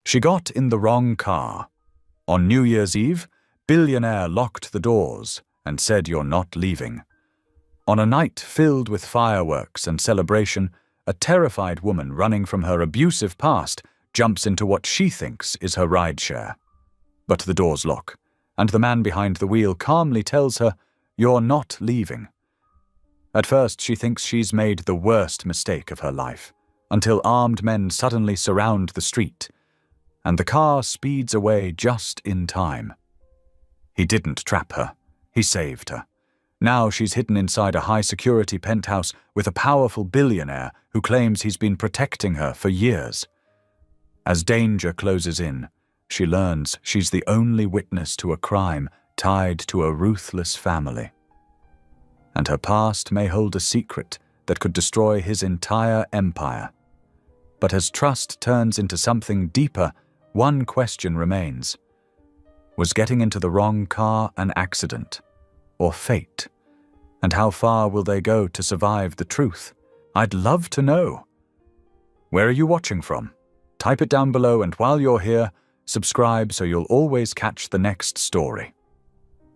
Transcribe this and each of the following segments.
She got in the wrong car. On New Year's Eve, Billionaire locked the doors and said you're not leaving. On a night filled with fireworks and celebration, a terrified woman running from her abusive past jumps into what she thinks is her rideshare. But the doors lock, and the man behind the wheel calmly tells her, "You're not leaving." At first, she thinks she's made the worst mistake of her life, until armed men suddenly surround the street, and the car speeds away just in time. He didn't trap her. He saved her. Now she's hidden inside a high-security penthouse with a powerful billionaire who claims he's been protecting her for years. As danger closes in, she learns she's the only witness to a crime tied to a ruthless family. And her past may hold a secret that could destroy his entire empire. But as trust turns into something deeper, one question remains. Was getting into the wrong car an accident, or fate? And how far will they go to survive the truth? I'd love to know. Where are you watching from? Type it down below, and while you're here, subscribe so you'll always catch the next story.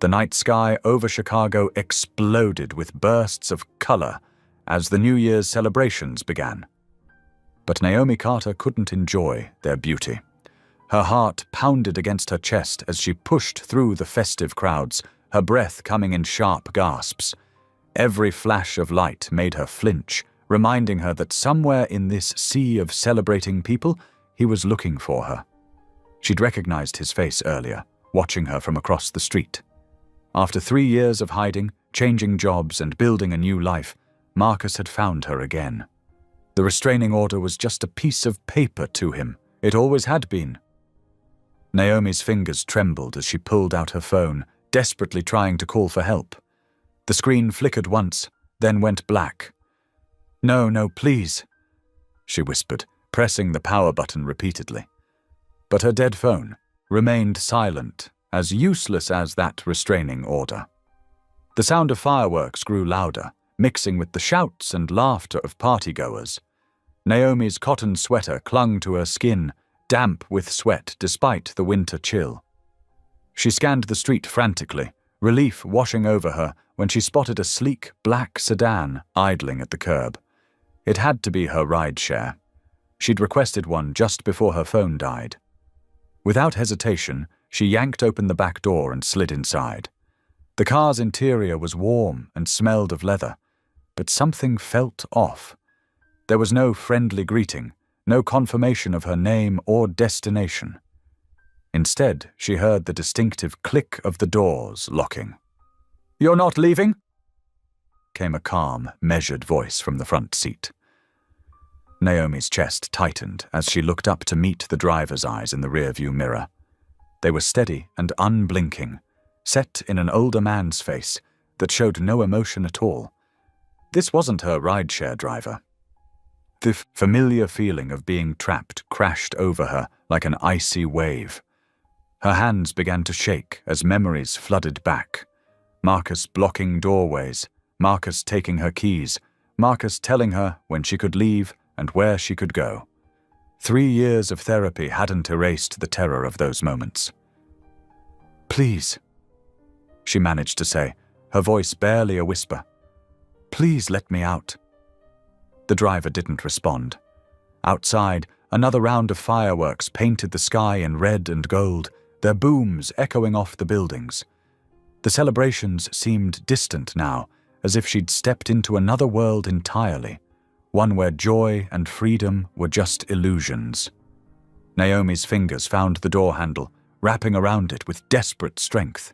The night sky over Chicago exploded with bursts of color as the New Year's celebrations began. But Naomi Carter couldn't enjoy their beauty. Her heart pounded against her chest as she pushed through the festive crowds, her breath coming in sharp gasps. Every flash of light made her flinch, reminding her that somewhere in this sea of celebrating people, he was looking for her. She'd recognized his face earlier, watching her from across the street. After 3 years of hiding, changing jobs, and building a new life, Marcus had found her again. The restraining order was just a piece of paper to him. It always had been. Naomi's fingers trembled as she pulled out her phone, desperately trying to call for help. The screen flickered once, then went black. No, please," she whispered, pressing the power button repeatedly. But her dead phone remained silent, as useless as that restraining order. The sound of fireworks grew louder, mixing with the shouts and laughter of partygoers. Naomi's cotton sweater clung to her skin, damp with sweat despite the winter chill. She scanned the street frantically, relief washing over her when she spotted a sleek black sedan idling at the curb. It had to be her rideshare. She'd requested one just before her phone died. Without hesitation, she yanked open the back door and slid inside. The car's interior was warm and smelled of leather, but something felt off. There was no friendly greeting, no confirmation of her name or destination. Instead, she heard the distinctive click of the doors locking. "You're not leaving?" came a calm, measured voice from the front seat. Naomi's chest tightened as she looked up to meet the driver's eyes in the rearview mirror. They were steady and unblinking, set in an older man's face that showed no emotion at all. This wasn't her rideshare driver. The familiar feeling of being trapped crashed over her like an icy wave. Her hands began to shake as memories flooded back. Marcus blocking doorways, Marcus taking her keys, Marcus telling her when she could leave and where she could go. 3 years of therapy hadn't erased the terror of those moments. "Please," she managed to say, her voice barely a whisper. "Please let me out." The driver didn't respond. Outside, another round of fireworks painted the sky in red and gold, their booms echoing off the buildings. The celebrations seemed distant now, as if she'd stepped into another world entirely, one where joy and freedom were just illusions. Naomi's fingers found the door handle, wrapping around it with desperate strength.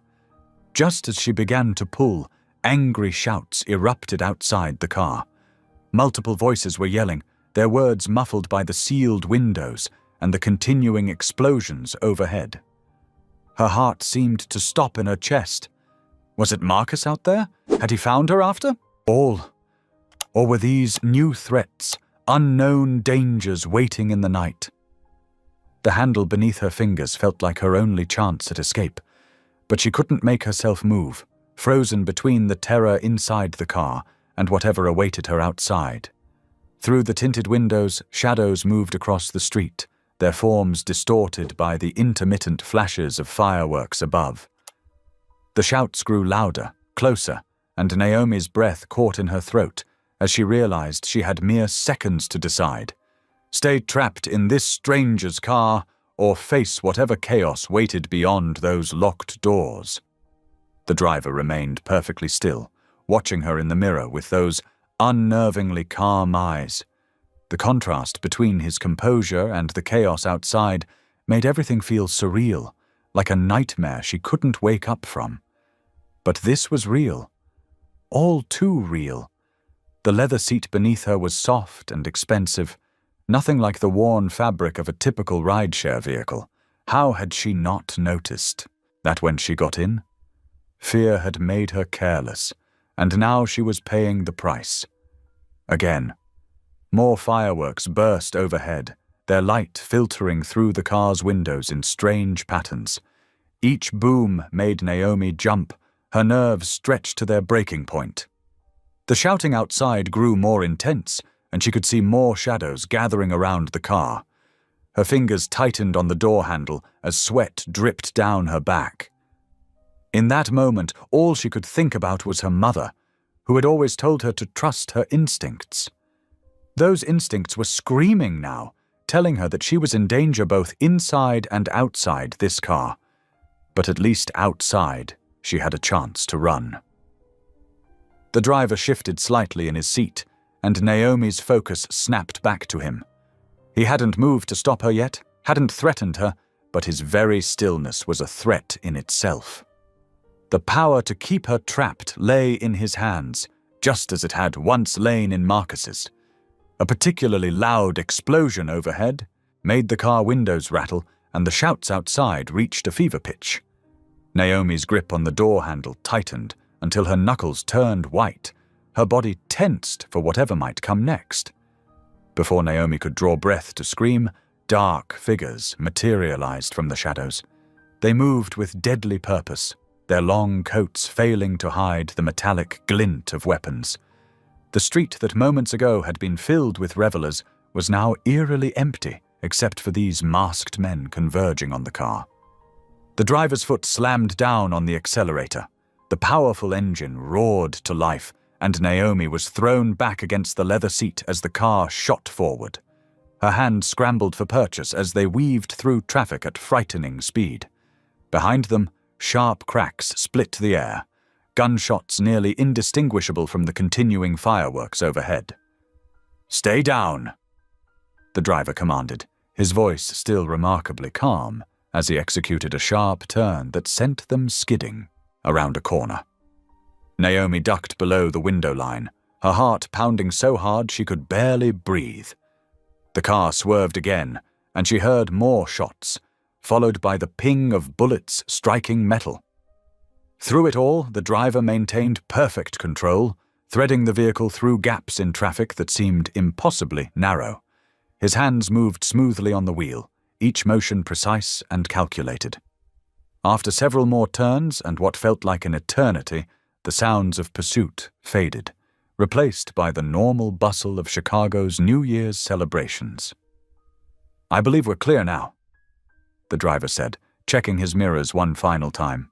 Just as she began to pull, angry shouts erupted outside the car. Multiple voices were yelling, their words muffled by the sealed windows and the continuing explosions overhead. Her heart seemed to stop in her chest. Was it Marcus out there? Had he found her after all? Or were these new threats, unknown dangers waiting in the night? The handle beneath her fingers felt like her only chance at escape, but she couldn't make herself move, frozen between the terror inside the car and whatever awaited her outside. Through the tinted windows, shadows moved across the street, their forms distorted by the intermittent flashes of fireworks above. The shouts grew louder, closer, and Naomi's breath caught in her throat as she realized she had mere seconds to decide: stay trapped in this stranger's car or face whatever chaos waited beyond those locked doors. The driver remained perfectly still, watching her in the mirror with those unnervingly calm eyes. The contrast between his composure and the chaos outside made everything feel surreal, like a nightmare she couldn't wake up from. But this was real. All too real. The leather seat beneath her was soft and expensive, nothing like the worn fabric of a typical rideshare vehicle. How had she not noticed that when she got in? Fear had made her careless, and now she was paying the price. Again. More fireworks burst overhead, their light filtering through the car's windows in strange patterns. Each boom made Naomi jump, her nerves stretched to their breaking point. The shouting outside grew more intense, and she could see more shadows gathering around the car. Her fingers tightened on the door handle as sweat dripped down her back. In that moment, all she could think about was her mother, who had always told her to trust her instincts. Those instincts were screaming now, telling her that she was in danger both inside and outside this car. But at least outside, she had a chance to run. The driver shifted slightly in his seat, and Naomi's focus snapped back to him. He hadn't moved to stop her yet, hadn't threatened her, but his very stillness was a threat in itself. The power to keep her trapped lay in his hands, just as it had once lain in Marcus's. A particularly loud explosion overhead made the car windows rattle, and the shouts outside reached a fever pitch. Naomi's grip on the door handle tightened until her knuckles turned white, her body tensed for whatever might come next. Before Naomi could draw breath to scream, dark figures materialized from the shadows. They moved with deadly purpose, their long coats failing to hide the metallic glint of weapons. The street that moments ago had been filled with revelers was now eerily empty, except for these masked men converging on the car. The driver's foot slammed down on the accelerator. The powerful engine roared to life, and Naomi was thrown back against the leather seat as the car shot forward. Her hands scrambled for purchase as they weaved through traffic at frightening speed. Behind them, sharp cracks split the air, gunshots nearly indistinguishable from the continuing fireworks overhead. "Stay down," the driver commanded, his voice still remarkably calm, as he executed a sharp turn that sent them skidding around a corner. Naomi ducked below the window line, her heart pounding so hard she could barely breathe. The car swerved again, and she heard more shots, followed by the ping of bullets striking metal. Through it all, the driver maintained perfect control, threading the vehicle through gaps in traffic that seemed impossibly narrow. His hands moved smoothly on the wheel, each motion precise and calculated. After several more turns and what felt like an eternity, the sounds of pursuit faded, replaced by the normal bustle of Chicago's New Year's celebrations. "I believe we're clear now," the driver said, checking his mirrors one final time.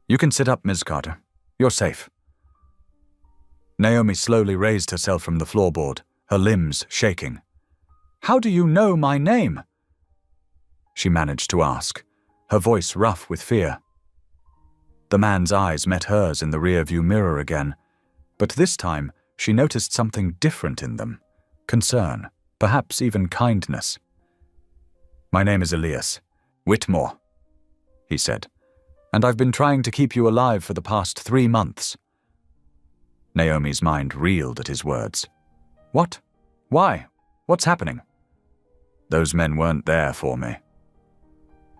"You can sit up, Ms. Carter. You're safe." Naomi slowly raised herself from the floorboard, her limbs shaking. "How do you know my name?" she managed to ask, her voice rough with fear. The man's eyes met hers in the rearview mirror again, but this time she noticed something different in them, concern, perhaps even kindness. "My name is Elias Whitmore," he said, "and I've been trying to keep you alive for the past 3 months. Naomi's mind reeled at his words. "What? Why? What's happening?" "Those men weren't there for me,"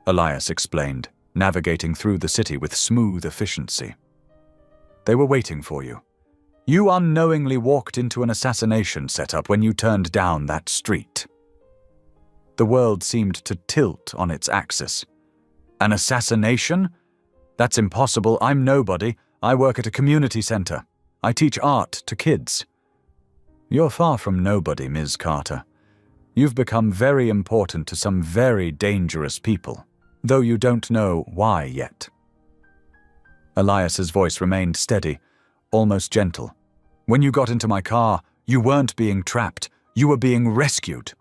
Elias explained, navigating through the city with smooth efficiency. "They were waiting for you. You unknowingly walked into an assassination setup when you turned down that street." The world seemed to tilt on its axis. "An assassination? That's impossible. I'm nobody. I work at a community center. I teach art to kids." "You're far from nobody, Ms. Carter. You've become very important to some very dangerous people, though you don't know why yet." Elias's voice remained steady, almost gentle. "When you got into my car, you weren't being trapped, you were being rescued."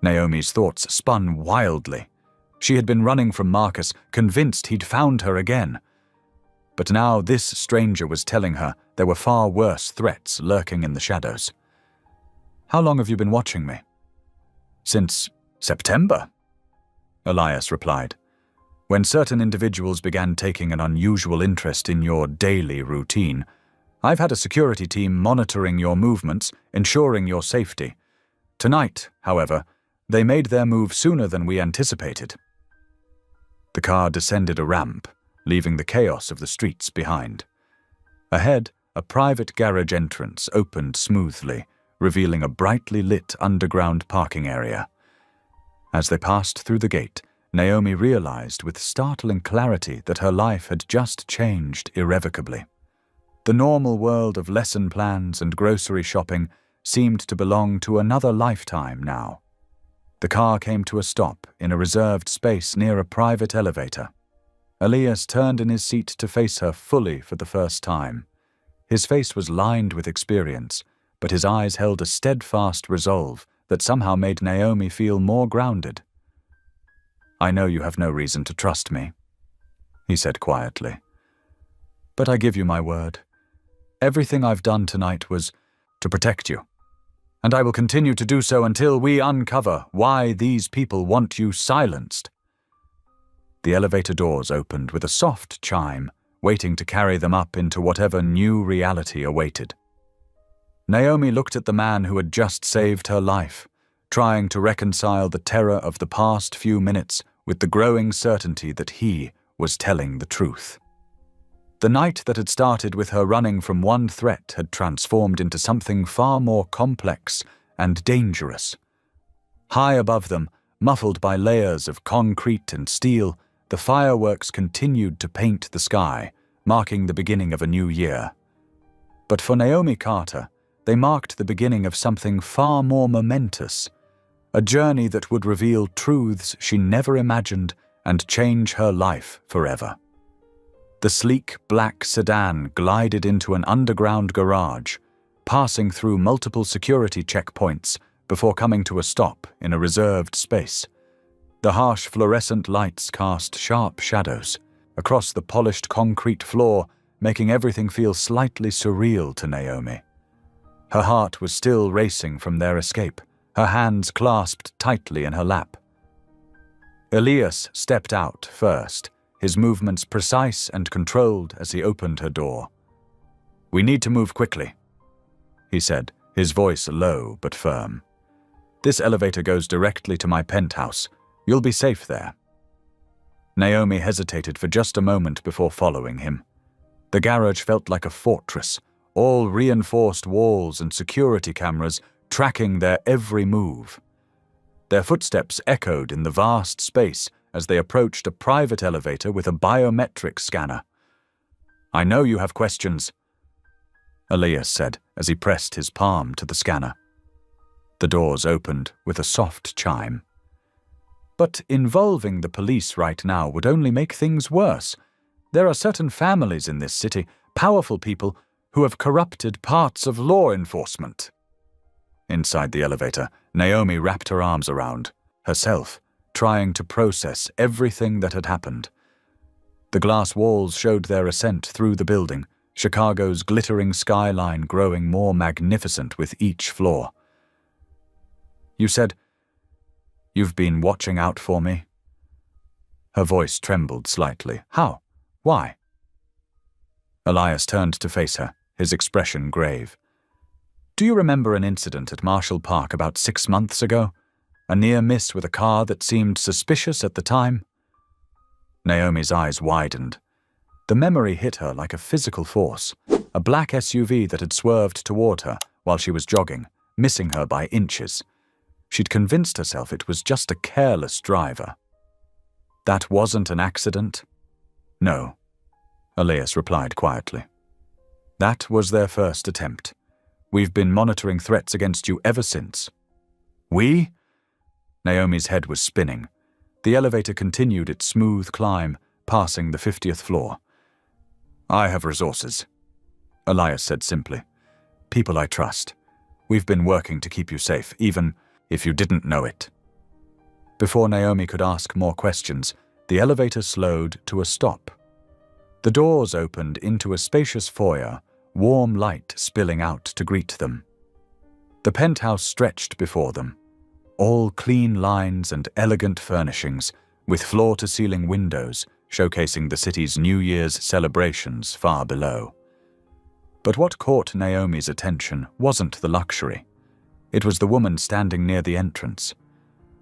Naomi's thoughts spun wildly. She had been running from Marcus, convinced he'd found her again. But now this stranger was telling her there were far worse threats lurking in the shadows. "How long have you been watching me?" "Since September," Elias replied. "When certain individuals began taking an unusual interest in your daily routine, I've had a security team monitoring your movements, ensuring your safety. Tonight, however, they made their move sooner than we anticipated." The car descended a ramp, leaving the chaos of the streets behind. Ahead, a private garage entrance opened smoothly, revealing a brightly lit underground parking area. As they passed through the gate, Naomi realized with startling clarity that her life had just changed irrevocably. The normal world of lesson plans and grocery shopping seemed to belong to another lifetime now. The car came to a stop in a reserved space near a private elevator. Elias turned in his seat to face her fully for the first time. His face was lined with experience, but his eyes held a steadfast resolve that somehow made Naomi feel more grounded. "I know you have no reason to trust me," he said quietly. "But I give you my word. Everything I've done tonight was to protect you. And I will continue to do so until we uncover why these people want you silenced." The elevator doors opened with a soft chime, waiting to carry them up into whatever new reality awaited. Naomi looked at the man who had just saved her life, trying to reconcile the terror of the past few minutes with the growing certainty that he was telling the truth. The night that had started with her running from one threat had transformed into something far more complex and dangerous. High above them, muffled by layers of concrete and steel, the fireworks continued to paint the sky, marking the beginning of a new year. But for Naomi Carter, they marked the beginning of something far more momentous, a journey that would reveal truths she never imagined and change her life forever. The sleek black sedan glided into an underground garage, passing through multiple security checkpoints before coming to a stop in a reserved space. The harsh fluorescent lights cast sharp shadows across the polished concrete floor, making everything feel slightly surreal to Naomi. Her heart was still racing from their escape, her hands clasped tightly in her lap. Elias stepped out first, his movements precise and controlled as he opened her door. "We need to move quickly," he said, his voice low but firm. "This elevator goes directly to my penthouse. You'll be safe there." Naomi hesitated for just a moment before following him. The garage felt like a fortress, all reinforced walls and security cameras tracking their every move. Their footsteps echoed in the vast space as they approached a private elevator with a biometric scanner. "I know you have questions," Elias said as he pressed his palm to the scanner. The doors opened with a soft chime. "But involving the police right now would only make things worse. There are certain families in this city, powerful people, who have corrupted parts of law enforcement." Inside the elevator, Naomi wrapped her arms around herself, trying to process everything that had happened. The glass walls showed their ascent through the building, Chicago's glittering skyline growing more magnificent with each floor. "You said, you've been watching out for me?" Her voice trembled slightly. "How? Why?" Elias turned to face her, his expression grave. "Do you remember an incident at Marshall Park about 6 months ago? A near miss with a car that seemed suspicious at the time?" Naomi's eyes widened. The memory hit her like a physical force, a black SUV that had swerved toward her while she was jogging, missing her by inches. She'd convinced herself it was just a careless driver. "That wasn't an accident?" "No," Elias replied quietly. "That was their first attempt. We've been monitoring threats against you ever since." We? Naomi's head was spinning. The elevator continued its smooth climb, passing the 50th floor. I have resources, Elias said simply. People I trust. We've been working to keep you safe, even if you didn't know it. Before Naomi could ask more questions, the elevator slowed to a stop. The doors opened into a spacious foyer, warm light spilling out to greet them. The penthouse stretched before them, all clean lines and elegant furnishings, with floor-to-ceiling windows showcasing the city's New Year's celebrations far below. But what caught Naomi's attention wasn't the luxury. It was the woman standing near the entrance.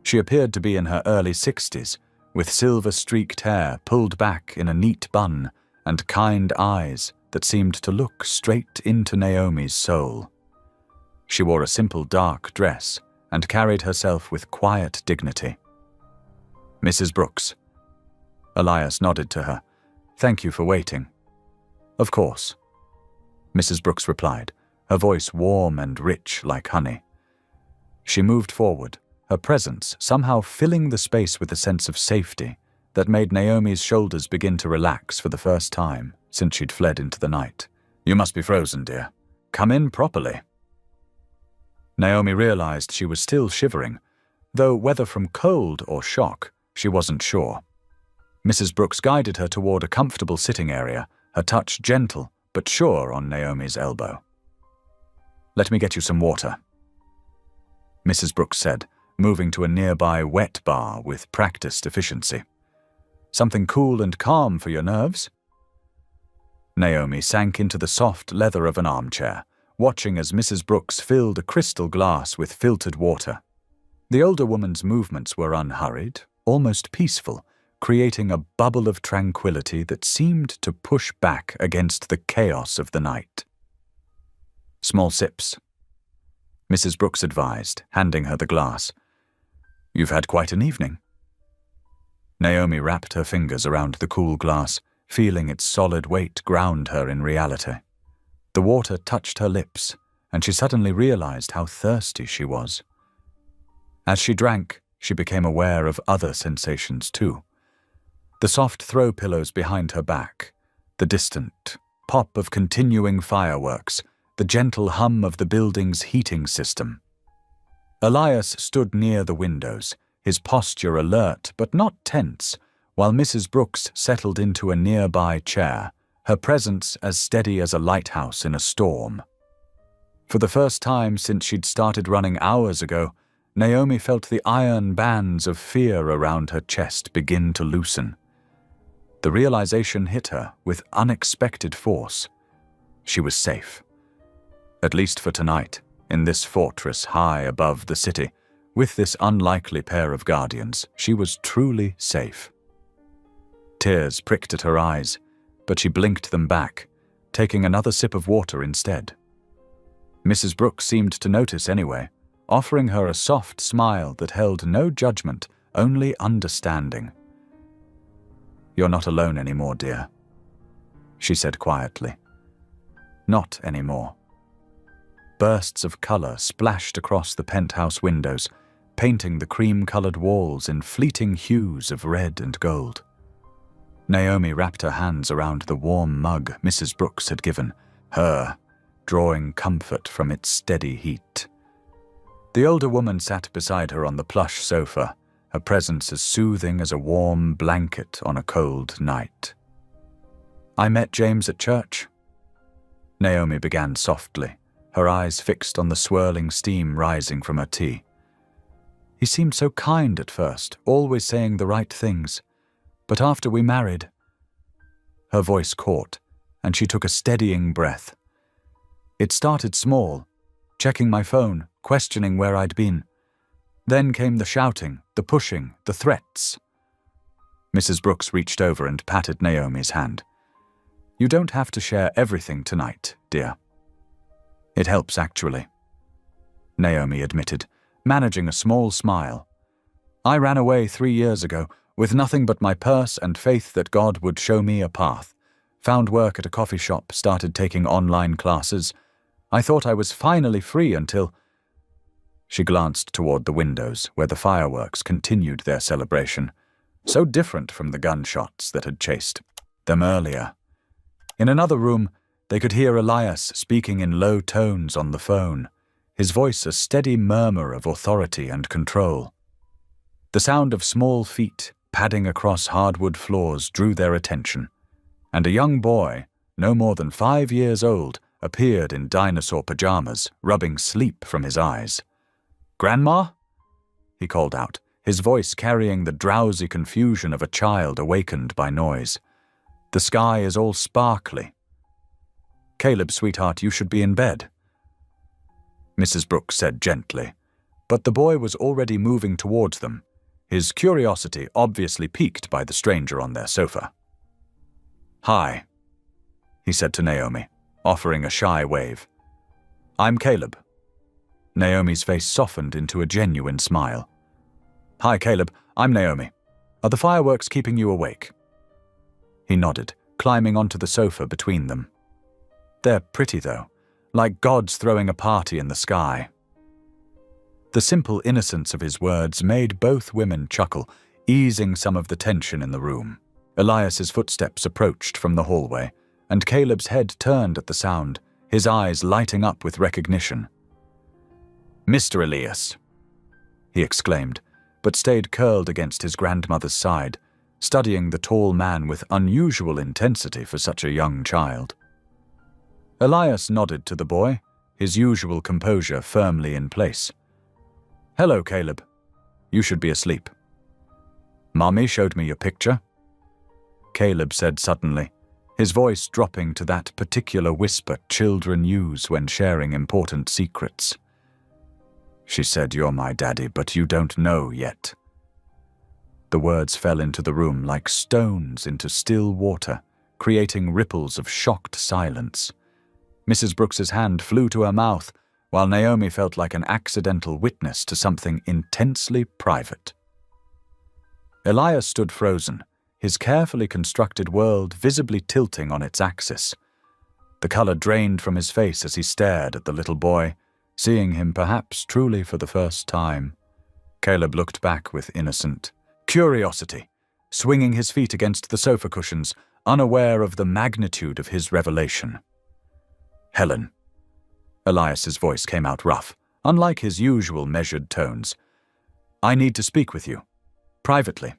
She appeared to be in her early 60s, with silver-streaked hair pulled back in a neat bun and kind eyes that seemed to look straight into Naomi's soul. She wore a simple dark dress and carried herself with quiet dignity. Mrs. Brooks. Elias nodded to her. Thank you for waiting. Of course. Mrs. Brooks replied, her voice warm and rich like honey. She moved forward, her presence somehow filling the space with a sense of safety that made Naomi's shoulders begin to relax for the first time since she'd fled into the night. You must be frozen, dear. Come in properly. Naomi realized she was still shivering, though whether from cold or shock, she wasn't sure. Mrs. Brooks guided her toward a comfortable sitting area, her touch gentle but sure on Naomi's elbow. Let me get you some water, Mrs. Brooks said, moving to a nearby wet bar with practiced efficiency. Something cool and calm for your nerves? Naomi sank into the soft leather of an armchair, watching as Mrs. Brooks filled a crystal glass with filtered water. The older woman's movements were unhurried, almost peaceful, creating a bubble of tranquility that seemed to push back against the chaos of the night. Small sips, Mrs. Brooks advised, handing her the glass. You've had quite an evening. Naomi wrapped her fingers around the cool glass, feeling its solid weight ground her in reality. The water touched her lips, and she suddenly realized how thirsty she was. As she drank, she became aware of other sensations too. The soft throw pillows behind her back, the distant pop of continuing fireworks, the gentle hum of the building's heating system. Elias stood near the windows, his posture alert but not tense, while Mrs. Brooks settled into a nearby chair, her presence as steady as a lighthouse in a storm. For the first time since she'd started running hours ago, Naomi felt the iron bands of fear around her chest begin to loosen. The realization hit her with unexpected force. She was safe. At least for tonight, in this fortress high above the city, with this unlikely pair of guardians, she was truly safe. Tears pricked at her eyes, but she blinked them back, taking another sip of water instead. Mrs. Brooks seemed to notice anyway, offering her a soft smile that held no judgment, only understanding. You're not alone anymore, dear, she said quietly. Not anymore. Bursts of color splashed across the penthouse windows, painting the cream-colored walls in fleeting hues of red and gold. Naomi wrapped her hands around the warm mug Mrs. Brooks had given her, drawing comfort from its steady heat. The older woman sat beside her on the plush sofa, her presence as soothing as a warm blanket on a cold night. I met James at church. Naomi began softly, her eyes fixed on the swirling steam rising from her tea. He seemed so kind at first, always saying the right things. But after we married... Her voice caught, and she took a steadying breath. It started small, checking my phone, questioning where I'd been. Then came the shouting, the pushing, the threats. Mrs. Brooks reached over and patted Naomi's hand. You don't have to share everything tonight, dear. It helps, actually, Naomi admitted, managing a small smile. I ran away 3 years ago, with nothing but my purse and faith that God would show me a path. Found work at a coffee shop, started taking online classes. I thought I was finally free until... She glanced toward the windows where the fireworks continued their celebration, so different from the gunshots that had chased them earlier. In another room, they could hear Elias speaking in low tones on the phone, his voice a steady murmur of authority and control. The sound of small feet padding across hardwood floors drew their attention, and a young boy, no more than 5 years old, appeared in dinosaur pajamas, rubbing sleep from his eyes. "Grandma?" he called out, his voice carrying the drowsy confusion of a child awakened by noise. "The sky is all sparkly." "Caleb, sweetheart, you should be in bed," Mrs. Brooks said gently, but the boy was already moving towards them, his curiosity obviously piqued by the stranger on their sofa. "Hi," he said to Naomi, offering a shy wave. "I'm Caleb." Naomi's face softened into a genuine smile. "Hi, Caleb. I'm Naomi. Are the fireworks keeping you awake?" He nodded, climbing onto the sofa between them. "They're pretty, though, like gods throwing a party in the sky." The simple innocence of his words made both women chuckle, easing some of the tension in the room. Elias's footsteps approached from the hallway, and Caleb's head turned at the sound, his eyes lighting up with recognition. "Mr. Elias," he exclaimed, but stayed curled against his grandmother's side, studying the tall man with unusual intensity for such a young child. Elias nodded to the boy, his usual composure firmly in place. "Hello, Caleb. You should be asleep." "Mommy showed me your picture," Caleb said suddenly, his voice dropping to that particular whisper children use when sharing important secrets. "She said you're my daddy, but you don't know yet." The words fell into the room like stones into still water, creating ripples of shocked silence. Mrs. Brooks's hand flew to her mouth, while Naomi felt like an accidental witness to something intensely private. Elias stood frozen, his carefully constructed world visibly tilting on its axis. The color drained from his face as he stared at the little boy, seeing him perhaps truly for the first time. Caleb looked back with innocent curiosity, swinging his feet against the sofa cushions, unaware of the magnitude of his revelation. "Helen." Elias's voice came out rough, unlike his usual measured tones. "I need to speak with you. Privately."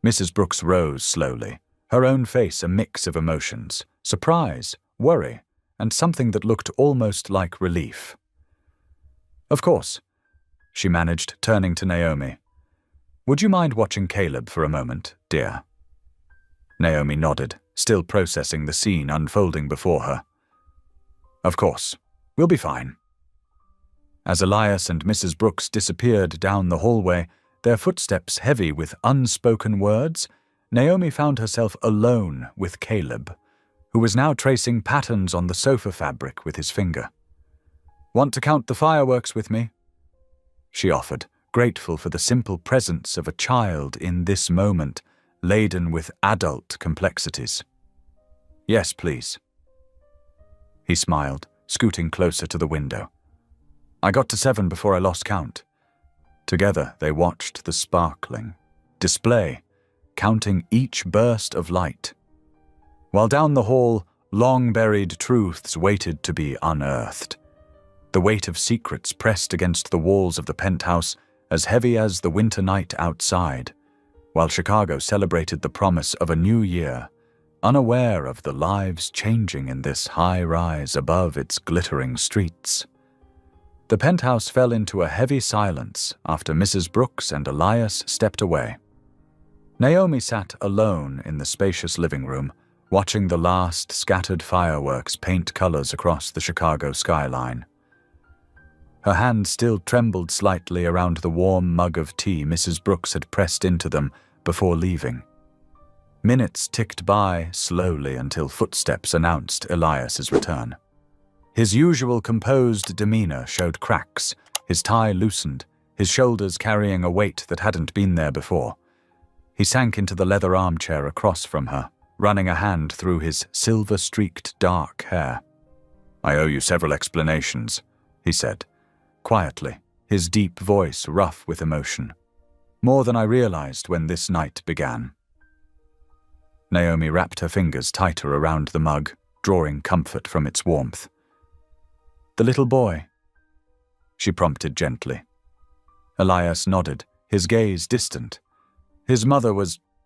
Mrs. Brooks rose slowly, her own face a mix of emotions, surprise, worry, and something that looked almost like relief. "Of course," she managed, turning to Naomi. "Would you mind watching Caleb for a moment, dear?" Naomi nodded, still processing the scene unfolding before her. "Of course. We'll be fine." As Elias and Mrs. Brooks disappeared down the hallway, their footsteps heavy with unspoken words, Naomi found herself alone with Caleb, who was now tracing patterns on the sofa fabric with his finger. "Want to count the fireworks with me?" she offered, grateful for the simple presence of a child in this moment, laden with adult complexities. "Yes, please." He smiled, scooting closer to the window. "I got to 7 before I lost count." Together they watched the sparkling display, counting each burst of light. While down the hall, long-buried truths waited to be unearthed. The weight of secrets pressed against the walls of the penthouse, as heavy as the winter night outside, while Chicago celebrated the promise of a new year, unaware of the lives changing in this high rise above its glittering streets. The penthouse fell into a heavy silence after Mrs. Brooks and Elias stepped away. Naomi sat alone in the spacious living room, watching the last scattered fireworks paint colors across the Chicago skyline. Her hand still trembled slightly around the warm mug of tea Mrs. Brooks had pressed into them before leaving. Minutes ticked by slowly until footsteps announced Elias's return. His usual composed demeanor showed cracks, his tie loosened, his shoulders carrying a weight that hadn't been there before. He sank into the leather armchair across from her, running a hand through his silver-streaked dark hair. "I owe you several explanations," he said, quietly, his deep voice rough with emotion. More than I realized when this night began. Naomi wrapped her fingers tighter around the mug, drawing comfort from its warmth. "The little boy?" she prompted gently. Elias nodded, his gaze distant. "His mother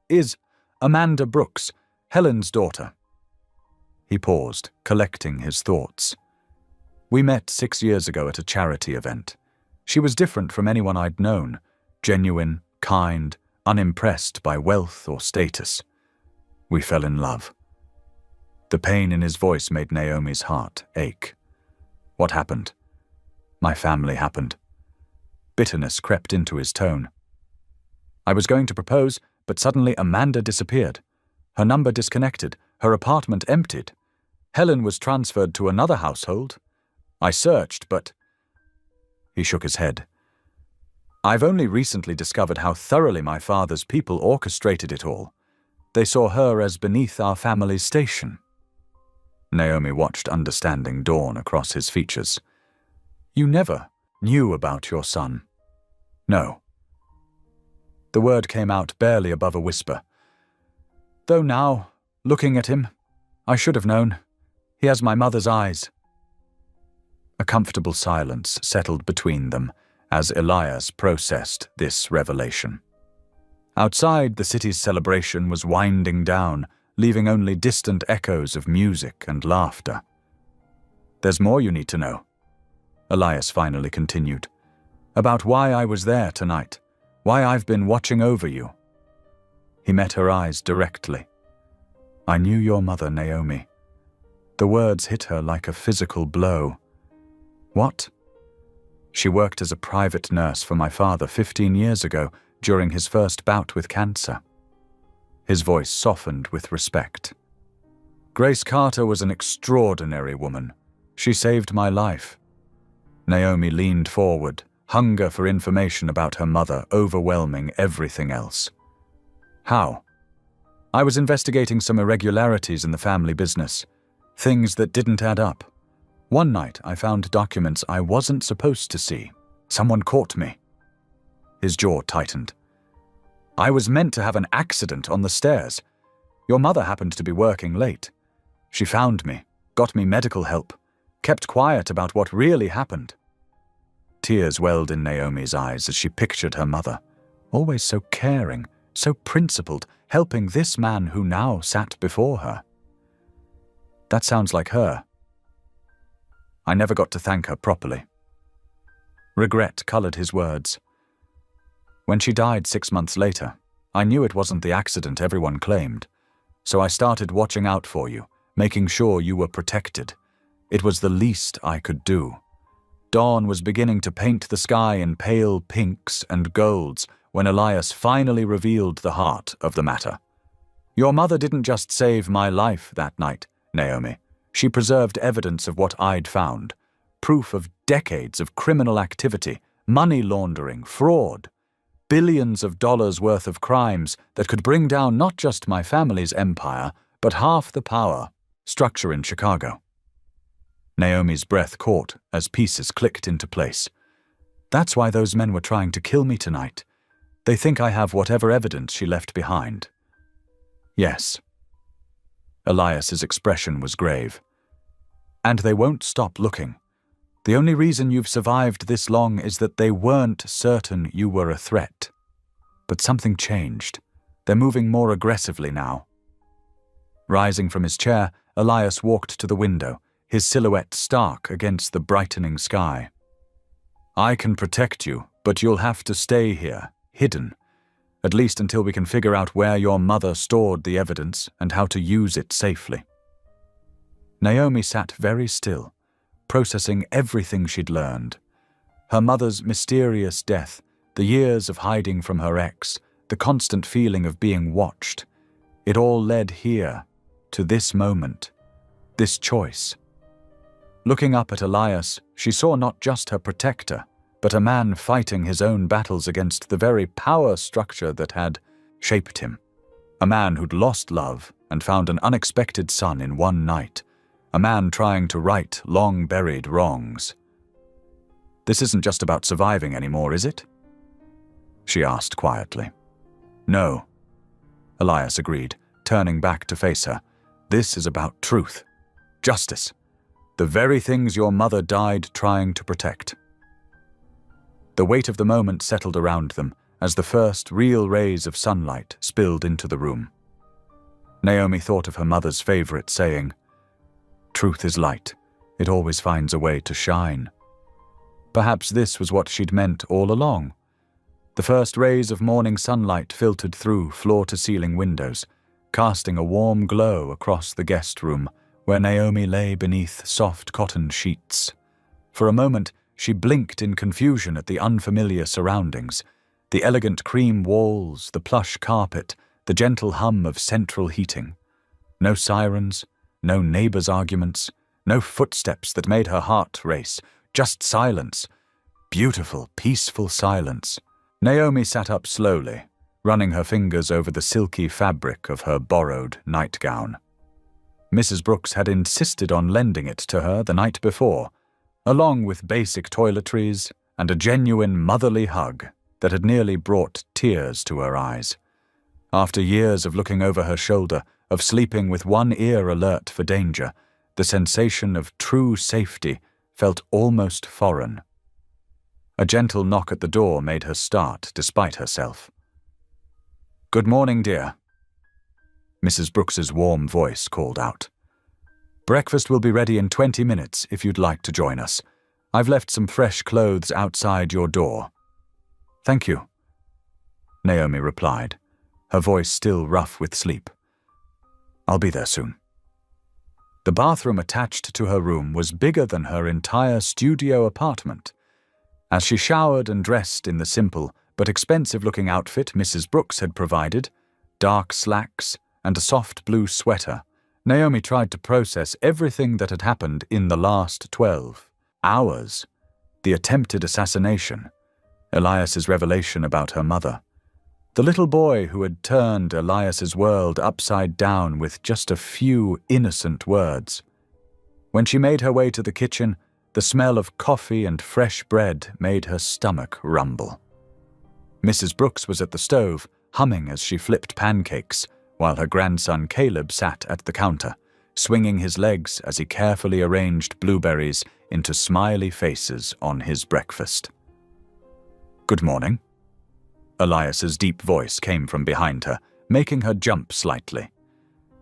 is Amanda Brooks, Helen's daughter." He paused, collecting his thoughts. "We met 6 years ago at a charity event. She was different from anyone I'd known, genuine, kind, unimpressed by wealth or status. We fell in love." The pain in his voice made Naomi's heart ache. "What happened?" "My family happened." Bitterness crept into his tone. "I was going to propose, but suddenly Amanda disappeared. Her number disconnected, her apartment emptied. Helen was transferred to another household. I searched, but—" He shook his head. "I've only recently discovered how thoroughly my father's people orchestrated it all. They saw her as beneath our family's station." Naomi watched understanding dawn across his features. "You never knew about your son?" "No." The word came out barely above a whisper. "Though now, looking at him, I should have known. He has my mother's eyes." A comfortable silence settled between them as Elias processed this revelation. Outside, the city's celebration was winding down, leaving only distant echoes of music and laughter. "There's more you need to know," Elias finally continued, "about why I was there tonight, why I've been watching over you." He met her eyes directly. "I knew your mother, Naomi." The words hit her like a physical blow. "What?" "She worked as a private nurse for my father 15 years ago during his first bout with cancer." His voice softened with respect. "Grace Carter was an extraordinary woman. She saved my life." Naomi leaned forward, hunger for information about her mother overwhelming everything else. "How?" "I was investigating some irregularities in the family business, things that didn't add up. One night I found documents I wasn't supposed to see. Someone caught me." His jaw tightened. "I was meant to have an accident on the stairs. Your mother happened to be working late. She found me, got me medical help, kept quiet about what really happened." Tears welled in Naomi's eyes as she pictured her mother, always so caring, so principled, helping this man who now sat before her. "That sounds like her." "I never got to thank her properly." Regret colored his words. "When she died 6 months later, I knew it wasn't the accident everyone claimed. So I started watching out for you, making sure you were protected. It was the least I could do." Dawn was beginning to paint the sky in pale pinks and golds when Elias finally revealed the heart of the matter. "Your mother didn't just save my life that night, Naomi. She preserved evidence of what I'd found. Proof of decades of criminal activity, money laundering, fraud. Billions of dollars worth of crimes that could bring down not just my family's empire, but half the power structure in Chicago." Naomi's breath caught as pieces clicked into place. "That's why those men were trying to kill me tonight. They think I have whatever evidence she left behind." "Yes." Elias's expression was grave. "And they won't stop looking. The only reason you've survived this long is that they weren't certain you were a threat. But something changed. They're moving more aggressively now." Rising from his chair, Elias walked to the window, his silhouette stark against the brightening sky. "I can protect you, but you'll have to stay here, hidden, at least until we can figure out where your mother stored the evidence and how to use it safely." Naomi sat very still, processing everything she'd learned. Her mother's mysterious death, the years of hiding from her ex, the constant feeling of being watched. It all led here, to this moment, this choice. Looking up at Elias, she saw not just her protector, but a man fighting his own battles against the very power structure that had shaped him. A man who'd lost love and found an unexpected son in one night. A man trying to right long-buried wrongs. This isn't just about surviving anymore, is it? She asked quietly. No, Elias agreed, turning back to face her. This is about truth. Justice. The very things your mother died trying to protect. The weight of the moment settled around them as the first real rays of sunlight spilled into the room. Naomi thought of her mother's favorite saying, "Truth is light. It always finds a way to shine." Perhaps this was what she'd meant all along. The first rays of morning sunlight filtered through floor-to-ceiling windows, casting a warm glow across the guest room where Naomi lay beneath soft cotton sheets. For a moment, she blinked in confusion at the unfamiliar surroundings, the elegant cream walls, the plush carpet, the gentle hum of central heating. No sirens, no neighbors' arguments, no footsteps that made her heart race, just silence. Beautiful, peaceful silence. Naomi sat up slowly, running her fingers over the silky fabric of her borrowed nightgown. Mrs. Brooks had insisted on lending it to her the night before, along with basic toiletries and a genuine motherly hug that had nearly brought tears to her eyes. After years of looking over her shoulder, of sleeping with one ear alert for danger, the sensation of true safety felt almost foreign. A gentle knock at the door made her start despite herself. "Good morning, dear," Mrs. Brooks's warm voice called out. "Breakfast will be ready in 20 minutes if you'd like to join us. I've left some fresh clothes outside your door." "Thank you," Naomi replied, her voice still rough with sleep. "I'll be there soon." The bathroom attached to her room was bigger than her entire studio apartment. As she showered and dressed in the simple but expensive-looking outfit Mrs. Brooks had provided, dark slacks and a soft blue sweater, Naomi tried to process everything that had happened in the last 12 hours. The attempted assassination, Elias's revelation about her mother, the little boy who had turned Elias's world upside down with just a few innocent words. When she made her way to the kitchen, the smell of coffee and fresh bread made her stomach rumble. Mrs. Brooks was at the stove, humming as she flipped pancakes, while her grandson Caleb sat at the counter, swinging his legs as he carefully arranged blueberries into smiley faces on his breakfast. "Good morning." Elias's deep voice came from behind her, making her jump slightly.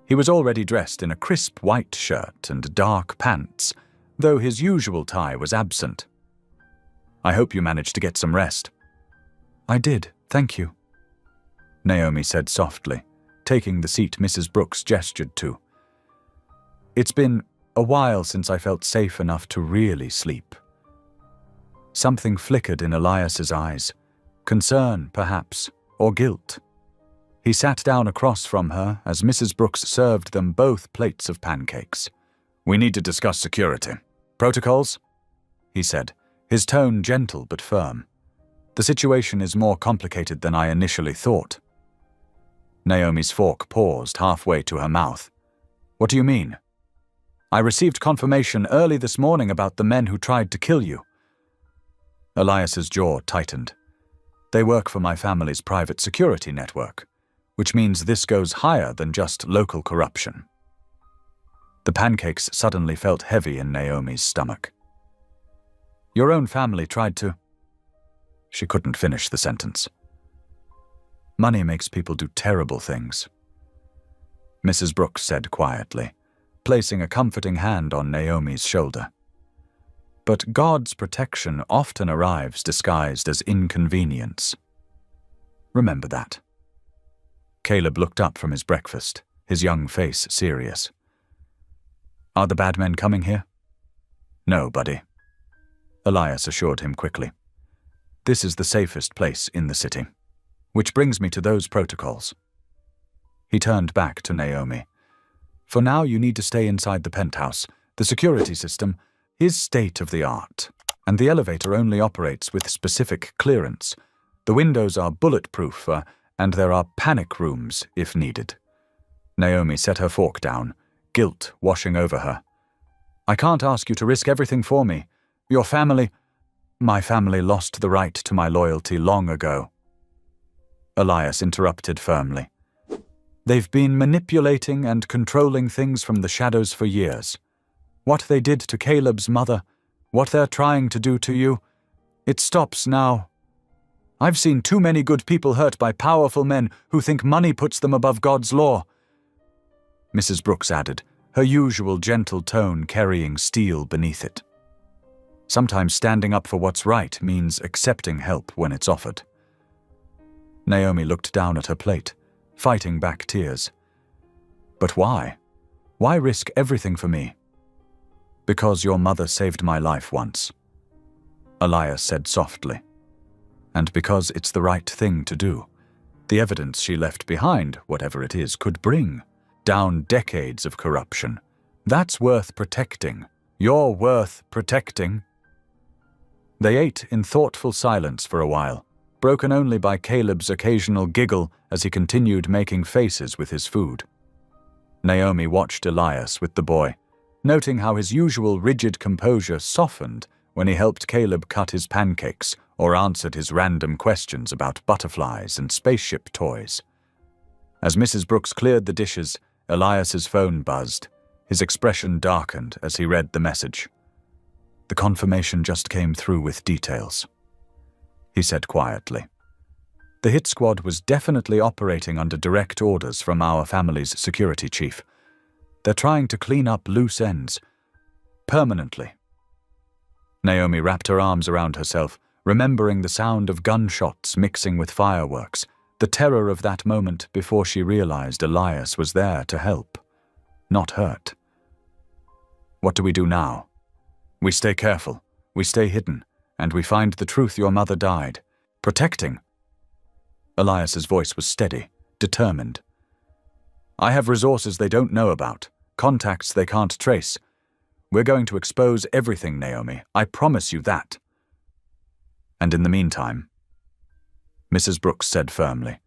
He was already dressed in a crisp white shirt and dark pants, though his usual tie was absent. "I hope you managed to get some rest." "I did, thank you," Naomi said softly, taking the seat Mrs. Brooks gestured to. "It's been a while since I felt safe enough to really sleep." Something flickered in Elias's eyes. Concern, perhaps, or guilt. He sat down across from her as Mrs. Brooks served them both plates of pancakes. "We need to discuss security. Protocols?" he said, his tone gentle but firm. "The situation is more complicated than I initially thought." Naomi's fork paused halfway to her mouth. "What do you mean?" "I received confirmation early this morning about the men who tried to kill you." Elias's jaw tightened. "They work for my family's private security network, which means this goes higher than just local corruption." The pancakes suddenly felt heavy in Naomi's stomach. "Your own family tried to—" She couldn't finish the sentence. "Money makes people do terrible things," Mrs. Brooks said quietly, placing a comforting hand on Naomi's shoulder. "But God's protection often arrives disguised as inconvenience. Remember that." Caleb looked up from his breakfast, his young face serious. "Are the bad men coming here?" "No, buddy," Elias assured him quickly. "This is the safest place in the city. Which brings me to those protocols." He turned back to Naomi. "For now you need to stay inside the penthouse. The security system is state-of-the-art, and the elevator only operates with specific clearance. The windows are bulletproof, and there are panic rooms if needed." Naomi set her fork down, guilt washing over her. "I can't ask you to risk everything for me. Your family—" My family lost the right to my loyalty long ago. Elias interrupted firmly. They've been manipulating and controlling things from the shadows for years. What they did to Caleb's mother, what they're trying to do to you, it stops now. I've seen too many good people hurt by powerful men who think money puts them above God's law. Mrs. Brooks added, her usual gentle tone carrying steel beneath it. Sometimes standing up for what's right means accepting help when it's offered. Naomi looked down at her plate, fighting back tears. But why? Why risk everything for me? Because your mother saved my life once, Elias said softly. And because it's the right thing to do. The evidence she left behind, whatever it is, could bring down decades of corruption. That's worth protecting. You're worth protecting. They ate in thoughtful silence for a while, broken only by Caleb's occasional giggle as he continued making faces with his food. Naomi watched Elias with the boy, noting how his usual rigid composure softened when he helped Caleb cut his pancakes or answered his random questions about butterflies and spaceship toys. As Mrs. Brooks cleared the dishes, Elias's phone buzzed. His expression darkened as he read the message. The confirmation just came through with details, he said quietly. The hit squad was definitely operating under direct orders from our family's security chief. They're trying to clean up loose ends. Permanently. Naomi wrapped her arms around herself, remembering the sound of gunshots mixing with fireworks, the terror of that moment before she realized Elias was there to help, not hurt. What do we do now? We stay careful, we stay hidden, and we find the truth your mother died. Protecting. Elias's voice was steady, determined. I have resources they don't know about, contacts they can't trace. We're going to expose everything, Naomi. I promise you that. And in the meantime, Mrs. Brooks said firmly,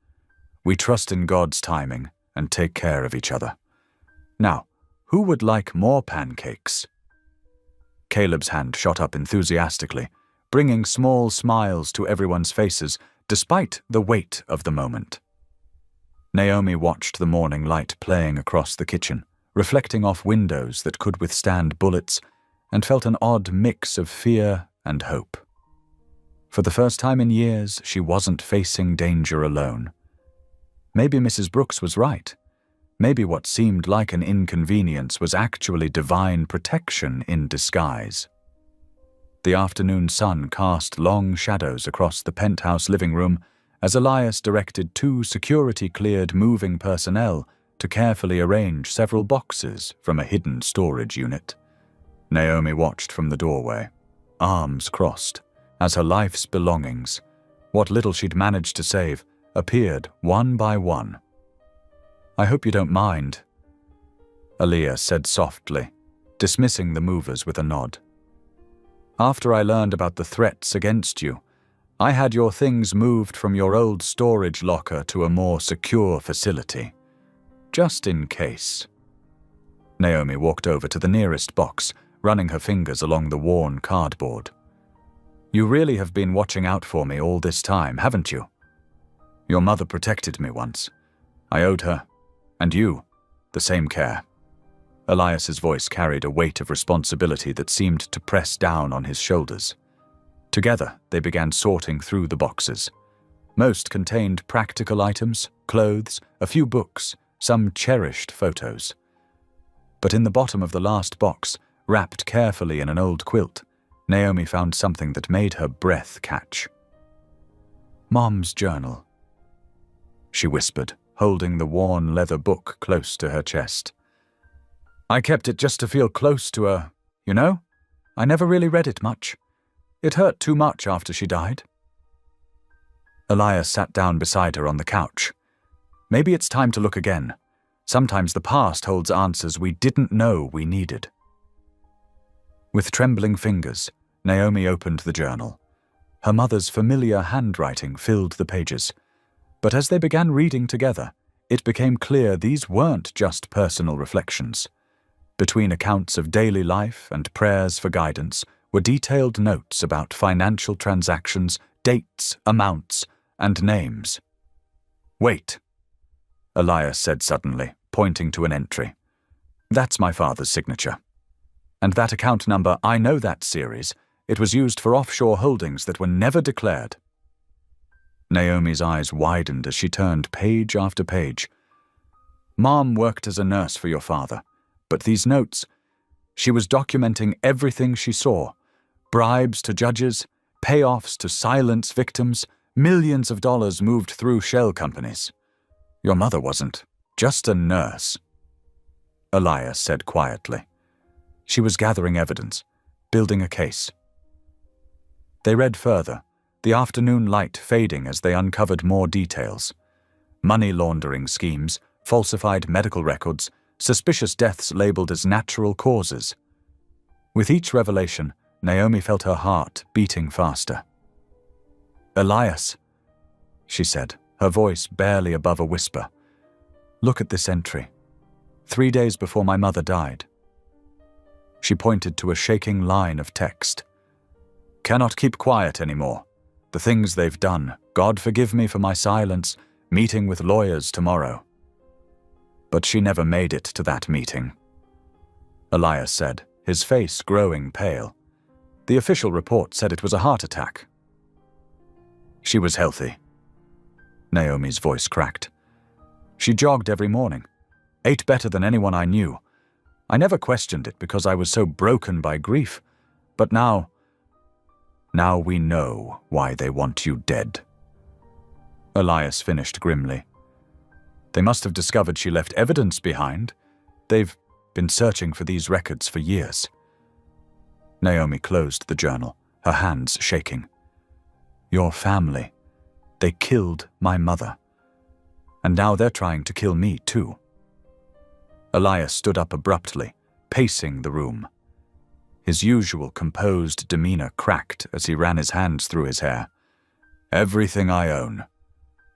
we trust in God's timing and take care of each other. Now, who would like more pancakes? Caleb's hand shot up enthusiastically, bringing small smiles to everyone's faces, despite the weight of the moment. Naomi watched the morning light playing across the kitchen, reflecting off windows that could withstand bullets, and felt an odd mix of fear and hope. For the first time in years, she wasn't facing danger alone. Maybe Mrs. Brooks was right. Maybe what seemed like an inconvenience was actually divine protection in disguise. The afternoon sun cast long shadows across the penthouse living room as Elias directed two security-cleared moving personnel to carefully arrange several boxes from a hidden storage unit. Naomi watched from the doorway, arms crossed, as her life's belongings, what little she'd managed to save, appeared one by one. I hope you don't mind, Elias said softly, dismissing the movers with a nod. After I learned about the threats against you, I had your things moved from your old storage locker to a more secure facility. Just in case. Naomi walked over to the nearest box, running her fingers along the worn cardboard. You really have been watching out for me all this time, haven't you? Your mother protected me once. I owed her, and you, the same care. Elias's voice carried a weight of responsibility that seemed to press down on his shoulders. Together, they began sorting through the boxes. Most contained practical items, clothes, a few books, some cherished photos. But in the bottom of the last box, wrapped carefully in an old quilt, Naomi found something that made her breath catch. Mom's journal, she whispered, holding the worn leather book close to her chest. I kept it just to feel close to her, you know? I never really read it much. It hurt too much after she died. Elias sat down beside her on the couch. Maybe it's time to look again. Sometimes the past holds answers we didn't know we needed. With trembling fingers, Naomi opened the journal. Her mother's familiar handwriting filled the pages. But as they began reading together, it became clear these weren't just personal reflections. Between accounts of daily life and prayers for guidance were detailed notes about financial transactions, dates, amounts, and names. "Wait," Elias said suddenly, pointing to an entry. "That's my father's signature. And that account number, I know that series. It was used for offshore holdings that were never declared." Naomi's eyes widened as she turned page after page. "Mom worked as a nurse for your father, but these notes, she was documenting everything she saw. Bribes to judges, payoffs to silence victims, millions of dollars moved through shell companies. Your mother wasn't just a nurse," Elias said quietly. She was gathering evidence, building a case. They read further, the afternoon light fading as they uncovered more details. Money laundering schemes, falsified medical records, suspicious deaths labeled as natural causes. With each revelation, Naomi felt her heart beating faster. "Elias," she said, her voice barely above a whisper. "Look at this entry. 3 days before my mother died." She pointed to a shaking line of text. "Cannot keep quiet anymore. The things they've done. God forgive me for my silence. Meeting with lawyers tomorrow." But she never made it to that meeting, Elias said, his face growing pale. The official report said it was a heart attack. "She was healthy." Naomi's voice cracked. "She jogged every morning, ate better than anyone I knew. I never questioned it because I was so broken by grief. But now we know why they want you dead," Elias finished grimly. "They must have discovered she left evidence behind. They've been searching for these records for years." Naomi closed the journal, her hands shaking. "Your family. They killed my mother. And now they're trying to kill me too." Elias stood up abruptly, pacing the room. His usual composed demeanor cracked as he ran his hands through his hair. "Everything I own,"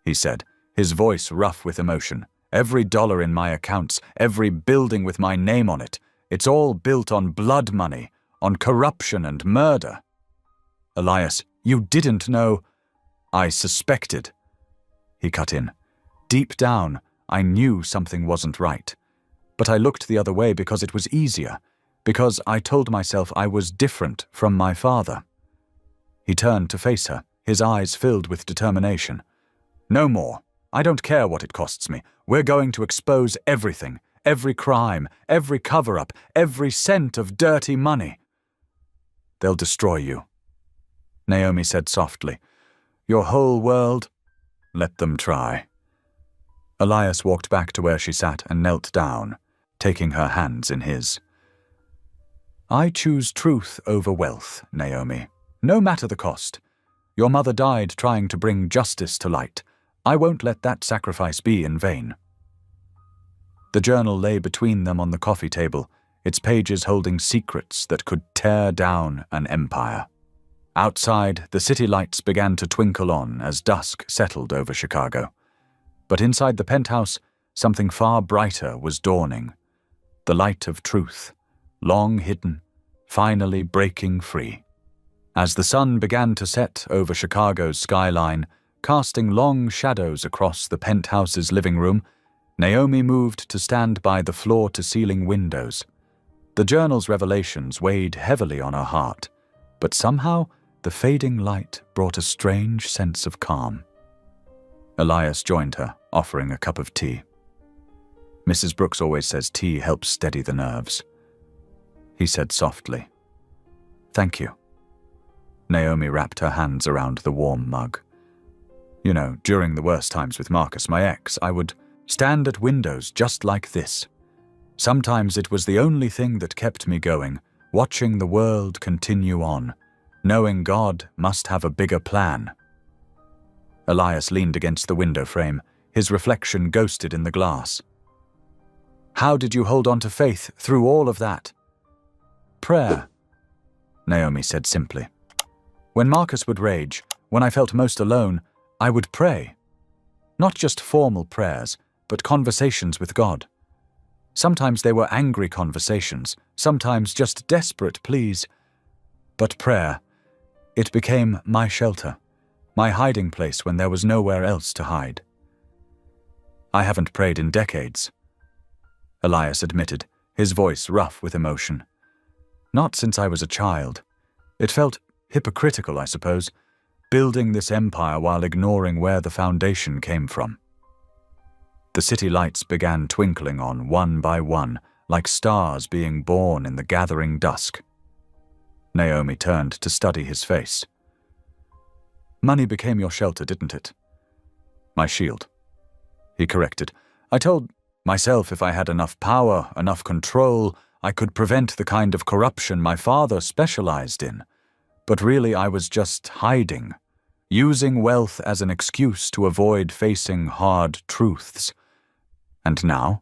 he said, his voice rough with emotion. "Every dollar in my accounts, every building with my name on it, it's all built on blood money, on corruption and murder." "Elias, you didn't know—" "I suspected," he cut in. "Deep down, I knew something wasn't right. But I looked the other way because it was easier, because I told myself I was different from my father." He turned to face her, his eyes filled with determination. "No more. I don't care what it costs me. We're going to expose everything, every crime, every cover-up, every cent of dirty money." "They'll destroy you," Naomi said softly. "Your whole world? Let them try." Elias walked back to where she sat and knelt down, taking her hands in his. "I choose truth over wealth, Naomi, no matter the cost. Your mother died trying to bring justice to light. I won't let that sacrifice be in vain." The journal lay between them on the coffee table, its pages holding secrets that could tear down an empire. Outside, the city lights began to twinkle on as dusk settled over Chicago. But inside the penthouse, something far brighter was dawning. The light of truth, long hidden, finally breaking free. As the sun began to set over Chicago's skyline, casting long shadows across the penthouse's living room, Naomi moved to stand by the floor-to-ceiling windows. The journal's revelations weighed heavily on her heart, but somehow the fading light brought a strange sense of calm. Elias joined her, offering a cup of tea. "Mrs. Brooks always says tea helps steady the nerves," he said softly. "Thank you." Naomi wrapped her hands around the warm mug. "You know, during the worst times with Marcus, my ex, I would stand at windows just like this. Sometimes it was the only thing that kept me going, watching the world continue on, knowing God must have a bigger plan." Elias leaned against the window frame, his reflection ghosted in the glass. "How did you hold on to faith through all of that?" "Prayer," Naomi said simply. "When Marcus would rage, when I felt most alone, I would pray. Not just formal prayers, but conversations with God. Sometimes they were angry conversations, sometimes just desperate pleas. But prayer, it became my shelter, my hiding place when there was nowhere else to hide. I haven't prayed in decades, Elias admitted, his voice rough with emotion. Not since I was a child. It felt hypocritical, I suppose, building this empire while ignoring where the foundation came from. The city lights began twinkling on one by one, like stars being born in the gathering dusk. Naomi turned to study his face. Money became your shelter, didn't it? My shield, he corrected. I told myself if I had enough power, enough control, I could prevent the kind of corruption my father specialized in. But really I was just hiding, using wealth as an excuse to avoid facing hard truths. And now?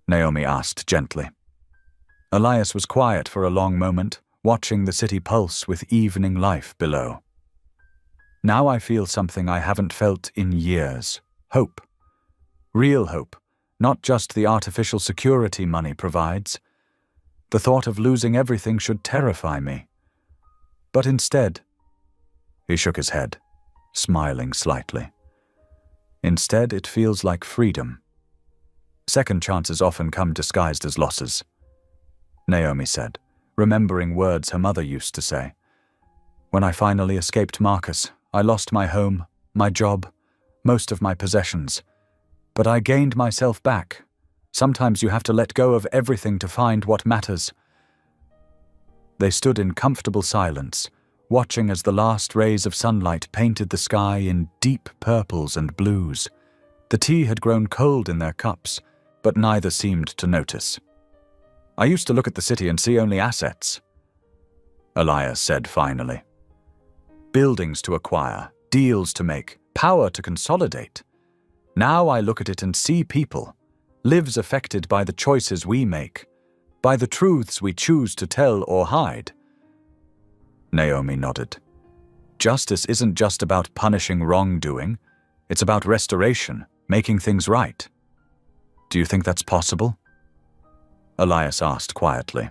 Naomi asked gently. Elias was quiet for a long moment, watching the city pulse with evening life below. Now I feel something I haven't felt in years. Hope. Real hope, not just the artificial security money provides. The thought of losing everything should terrify me. But instead, he shook his head, smiling slightly. Instead, it feels like freedom. Second chances often come disguised as losses, Naomi said, remembering words her mother used to say. When I finally escaped Marcus, I lost my home, my job, most of my possessions. But I gained myself back. Sometimes you have to let go of everything to find what matters. They stood in comfortable silence, watching as the last rays of sunlight painted the sky in deep purples and blues. The tea had grown cold in their cups, but neither seemed to notice. I used to look at the city and see only assets, Elias said finally. Buildings to acquire, deals to make, power to consolidate. Now I look at it and see people, lives affected by the choices we make, by the truths we choose to tell or hide. Naomi nodded. Justice isn't just about punishing wrongdoing, it's about restoration, making things right. Do you think that's possible? Elias asked quietly.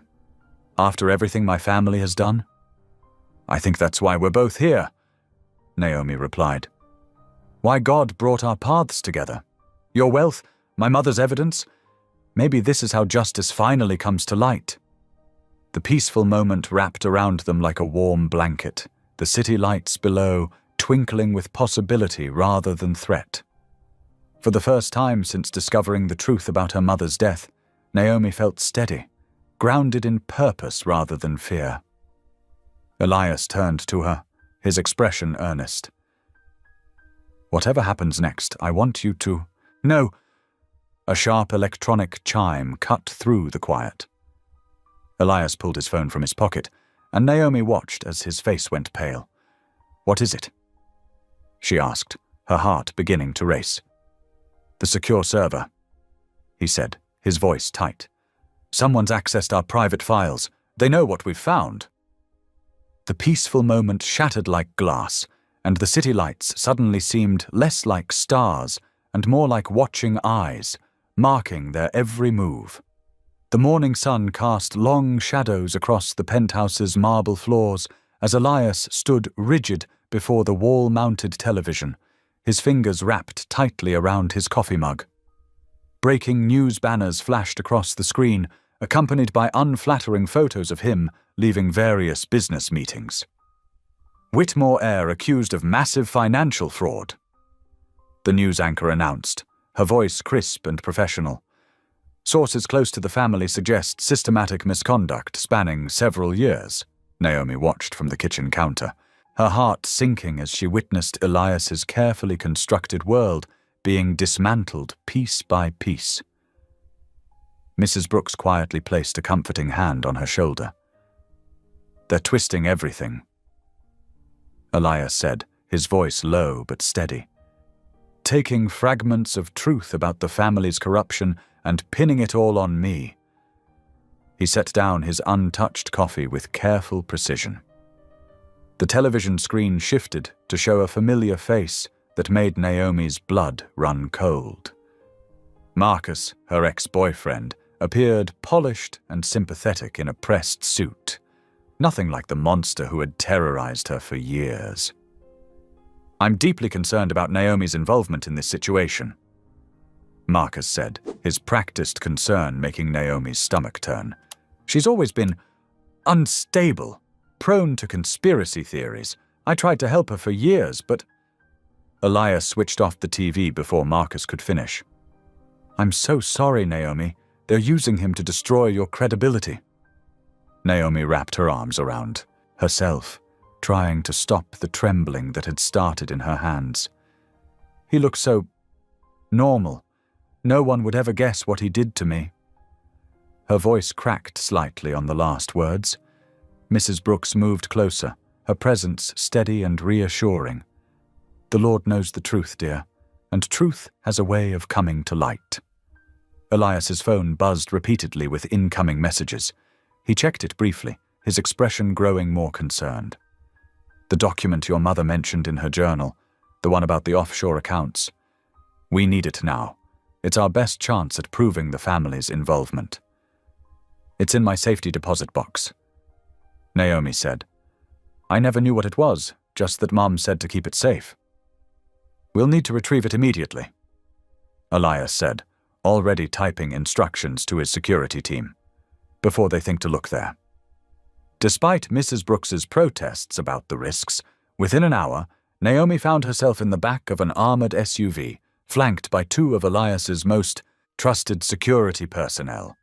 After everything my family has done? I think that's why we're both here, Naomi replied. Why God brought our paths together. Your wealth, my mother's evidence. Maybe this is how justice finally comes to light. The peaceful moment wrapped around them like a warm blanket, the city lights below twinkling with possibility rather than threat. For the first time since discovering the truth about her mother's death, Naomi felt steady, grounded in purpose rather than fear. Elias turned to her, his expression earnest. Whatever happens next, I want you to— No! A sharp electronic chime cut through the quiet. Elias pulled his phone from his pocket, and Naomi watched as his face went pale. What is it? She asked, her heart beginning to race. The secure server, he said, his voice tight. Someone's accessed our private files. They know what we've found. The peaceful moment shattered like glass, and the city lights suddenly seemed less like stars and more like watching eyes, marking their every move. The morning sun cast long shadows across the penthouse's marble floors as Elias stood rigid before the wall-mounted television, his fingers wrapped tightly around his coffee mug. Breaking news banners flashed across the screen, accompanied by unflattering photos of him leaving various business meetings. Whitmore Air accused of massive financial fraud, the news anchor announced, her voice crisp and professional. Sources close to the family suggest systematic misconduct spanning several years. Naomi watched from the kitchen counter, her heart sinking as she witnessed Elias's carefully constructed world being dismantled piece by piece. Mrs. Brooks quietly placed a comforting hand on her shoulder. They're twisting everything, Elias said, his voice low but steady. Taking fragments of truth about the family's corruption and pinning it all on me. He set down his untouched coffee with careful precision. The television screen shifted to show a familiar face that made Naomi's blood run cold. Marcus, her ex-boyfriend, appeared polished and sympathetic in a pressed suit, nothing like the monster who had terrorized her for years. "I'm deeply concerned about Naomi's involvement in this situation," Marcus said, his practiced concern making Naomi's stomach turn. "She's always been unstable, prone to conspiracy theories. I tried to help her for years, but—" Elias switched off the TV before Marcus could finish. "I'm so sorry, Naomi. They're using him to destroy your credibility." Naomi wrapped her arms around herself, trying to stop the trembling that had started in her hands. "He looked so normal. No one would ever guess what he did to me." Her voice cracked slightly on the last words. Mrs. Brooks moved closer, her presence steady and reassuring. "The Lord knows the truth, dear, and truth has a way of coming to light." Elias's phone buzzed repeatedly with incoming messages. He checked it briefly, his expression growing more concerned. "The document your mother mentioned in her journal, the one about the offshore accounts. We need it now. It's our best chance at proving the family's involvement." "It's in my safety deposit box," Naomi said. "I never knew what it was, just that Mom said to keep it safe." "We'll need to retrieve it immediately," Elias said, already typing instructions to his security team, before they think to look there. Despite Mrs. Brooks's protests about the risks, within an hour, Naomi found herself in the back of an armored SUV, flanked by two of Elias's most trusted security personnel.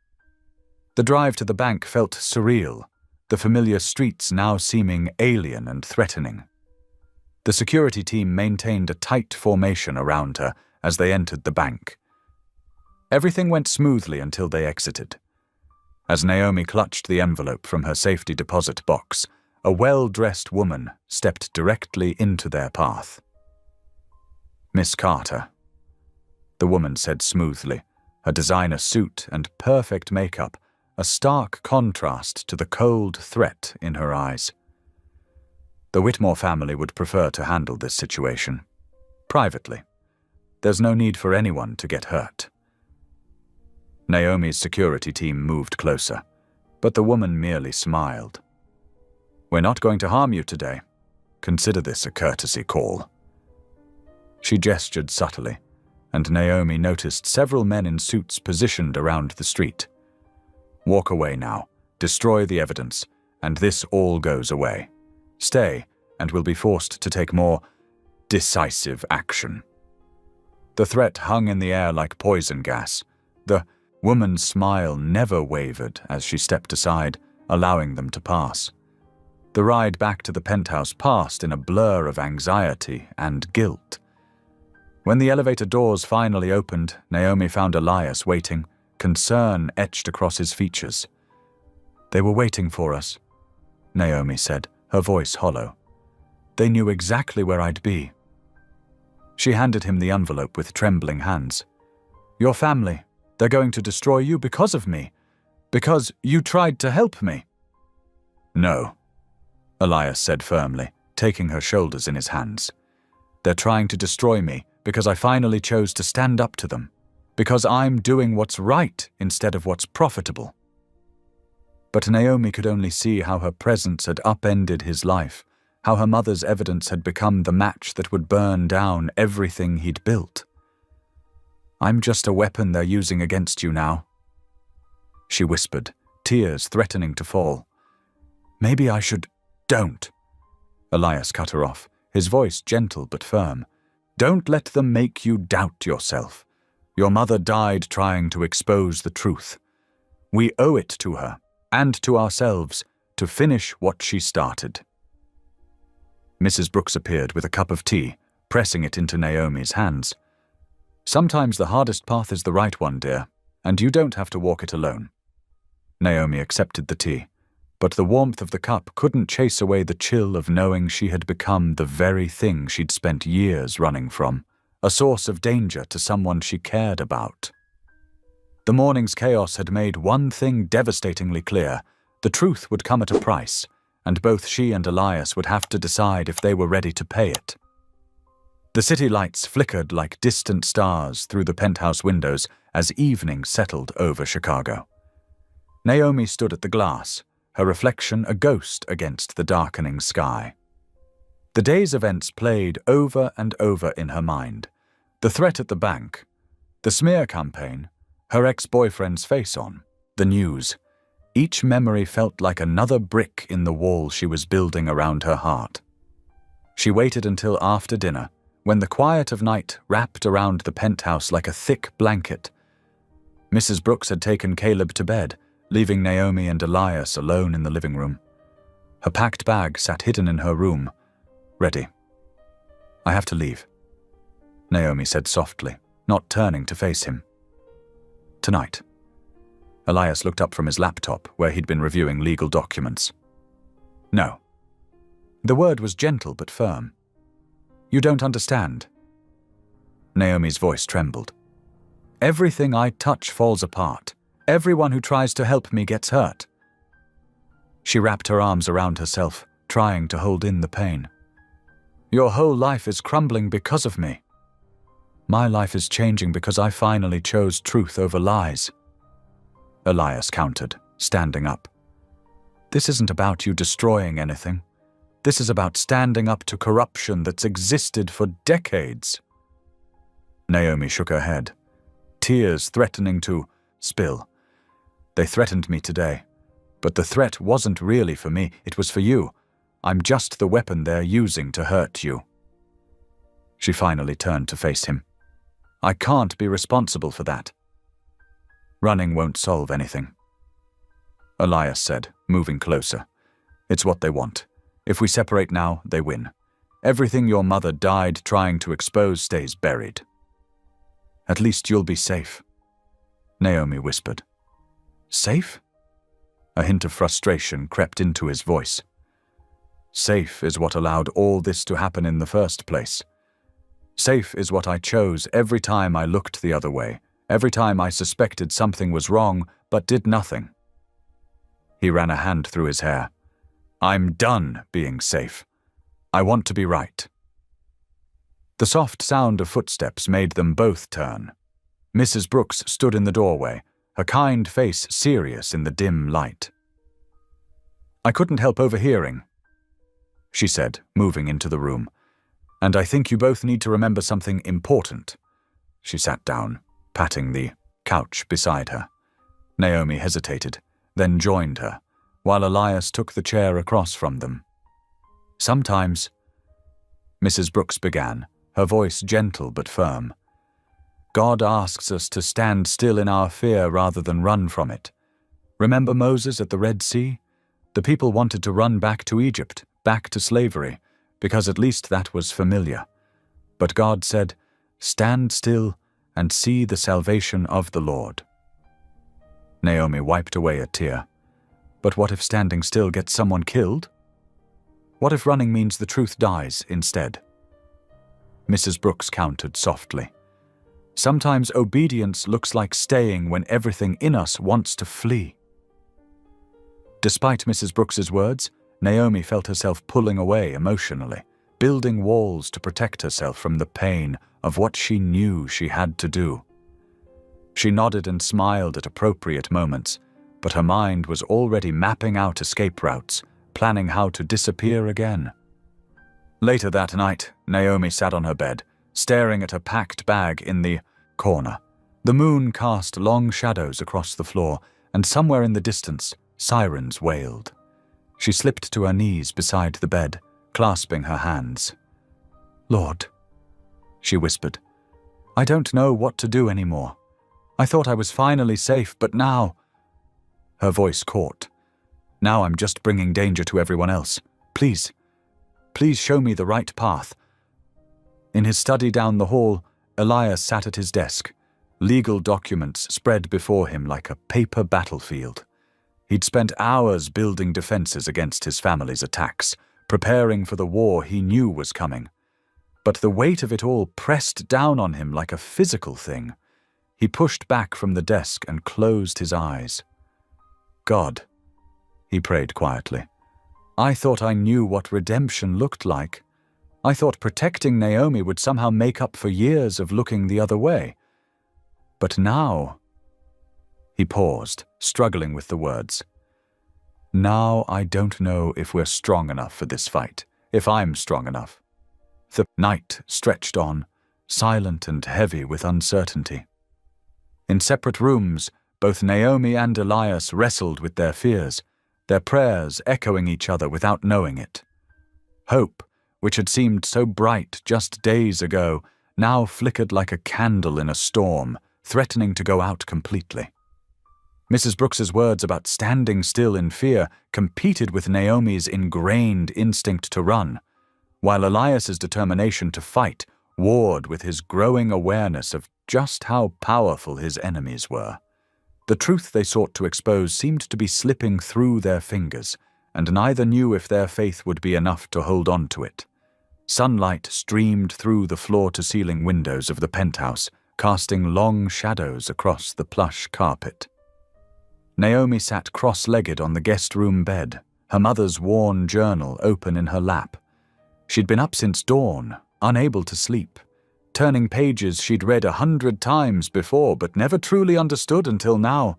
The drive to the bank felt surreal, the familiar streets now seeming alien and threatening. The security team maintained a tight formation around her as they entered the bank. Everything went smoothly until they exited. As Naomi clutched the envelope from her safety deposit box, a well-dressed woman stepped directly into their path. "Miss Carter," the woman said smoothly, her designer suit and perfect makeup a stark contrast to the cold threat in her eyes. "The Whitmore family would prefer to handle this situation privately. There's no need for anyone to get hurt." Naomi's security team moved closer, but the woman merely smiled. "We're not going to harm you today. Consider this a courtesy call." She gestured subtly, and Naomi noticed several men in suits positioned around the street. "Walk away now, destroy the evidence, and this all goes away. Stay, and we'll be forced to take more decisive action." The threat hung in the air like poison gas. The woman's smile never wavered as she stepped aside, allowing them to pass. The ride back to the penthouse passed in a blur of anxiety and guilt. When the elevator doors finally opened, Naomi found Elias waiting, concern etched across his features. "They were waiting for us," Naomi said, her voice hollow. "They knew exactly where I'd be." She handed him the envelope with trembling hands. "Your family, they're going to destroy you because of me, because you tried to help me." "No," Elias said firmly, taking her shoulders in his hands. "They're trying to destroy me because I finally chose to stand up to them, because I'm doing what's right instead of what's profitable." But Naomi could only see how her presence had upended his life, how her mother's evidence had become the match that would burn down everything he'd built. "I'm just a weapon they're using against you now," she whispered, tears threatening to fall. "Maybe I should—" "Don't," Elias cut her off, his voice gentle but firm. "Don't let them make you doubt yourself. Your mother died trying to expose the truth. We owe it to her, and to ourselves, to finish what she started." Mrs. Brooks appeared with a cup of tea, pressing it into Naomi's hands. "Sometimes the hardest path is the right one, dear, and you don't have to walk it alone." Naomi accepted the tea, but the warmth of the cup couldn't chase away the chill of knowing she had become the very thing she'd spent years running from, a source of danger to someone she cared about. The morning's chaos had made one thing devastatingly clear: the truth would come at a price, and both she and Elias would have to decide if they were ready to pay it. The city lights flickered like distant stars through the penthouse windows as evening settled over Chicago. Naomi stood at the glass, her reflection a ghost against the darkening sky. The day's events played over and over in her mind. The threat at the bank, the smear campaign, her ex-boyfriend's face on, the news. Each memory felt like another brick in the wall she was building around her heart. She waited until after dinner, when the quiet of night wrapped around the penthouse like a thick blanket. Mrs. Brooks had taken Caleb to bed, leaving Naomi and Elias alone in the living room. Her packed bag sat hidden in her room, ready. "I have to leave," Naomi said softly, not turning to face him. "Tonight." Elias looked up from his laptop, where he'd been reviewing legal documents. "No." The word was gentle but firm. "You don't understand." Naomi's voice trembled. "Everything I touch falls apart. Everyone who tries to help me gets hurt." She wrapped her arms around herself, trying to hold in the pain. "Your whole life is crumbling because of me. My life is changing because I finally chose truth over lies." Elias countered, standing up. "This isn't about you destroying anything. This is about standing up to corruption that's existed for decades." Naomi shook her head, tears threatening to spill. "They threatened me today, but the threat wasn't really for me, it was for you. I'm just the weapon they're using to hurt you." She finally turned to face him. "I can't be responsible for that." "Running won't solve anything," Elias said, moving closer. "It's what they want. If we separate now, they win. Everything your mother died trying to expose stays buried." "At least you'll be safe," Naomi whispered. "Safe?" A hint of frustration crept into his voice. "Safe is what allowed all this to happen in the first place. Safe is what I chose every time I looked the other way, every time I suspected something was wrong but did nothing." He ran a hand through his hair. "I'm done being safe. I want to be right." The soft sound of footsteps made them both turn. Mrs. Brooks stood in the doorway, her kind face serious in the dim light. "I couldn't help overhearing," she said, moving into the room. "And I think you both need to remember something important." She sat down, patting the couch beside her. Naomi hesitated, then joined her, while Elias took the chair across from them. "Sometimes," Mrs. Brooks began, her voice gentle but firm, "God asks us to stand still in our fear rather than run from it. Remember Moses at the Red Sea? The people wanted to run back to Egypt, back to slavery, because at least that was familiar. But God said, 'Stand still and see the salvation of the Lord.'" Naomi wiped away a tear. "But what if standing still gets someone killed? What if running means the truth dies instead?" Mrs. Brooks countered softly. "Sometimes obedience looks like staying when everything in us wants to flee." Despite Mrs. Brooks's words, Naomi felt herself pulling away emotionally, building walls to protect herself from the pain of what she knew she had to do. She nodded and smiled at appropriate moments, but her mind was already mapping out escape routes, planning how to disappear again. Later that night, Naomi sat on her bed, staring at her packed bag in the corner. The moon cast long shadows across the floor, and somewhere in the distance, sirens wailed. She slipped to her knees beside the bed, clasping her hands. "Lord," she whispered, "I don't know what to do anymore. I thought I was finally safe, but now—" Her voice caught. "Now I'm just bringing danger to everyone else. Please, please show me the right path." In his study down the hall, Elias sat at his desk, legal documents spread before him like a paper battlefield. He'd spent hours building defenses against his family's attacks, preparing for the war he knew was coming. But the weight of it all pressed down on him like a physical thing. He pushed back from the desk and closed his eyes. "God," he prayed quietly, "I thought I knew what redemption looked like. I thought protecting Naomi would somehow make up for years of looking the other way. But now—" He paused, struggling with the words. Now I don't know if we're strong enough for this fight, if I'm strong enough. The night stretched on, silent and heavy with uncertainty. In separate rooms, both Naomi and Elias wrestled with their fears, their prayers echoing each other without knowing it. Hope, which had seemed so bright just days ago, now flickered like a candle in a storm, threatening to go out completely. Mrs. Brooks's words about standing still in fear competed with Naomi's ingrained instinct to run, while Elias's determination to fight warred with his growing awareness of just how powerful his enemies were. The truth they sought to expose seemed to be slipping through their fingers, and neither knew if their faith would be enough to hold on to it. Sunlight streamed through the floor-to-ceiling windows of the penthouse, casting long shadows across the plush carpet. Naomi sat cross-legged on the guest-room bed, her mother's worn journal open in her lap. She'd been up since dawn, unable to sleep, turning pages she'd read 100 times before but never truly understood until now.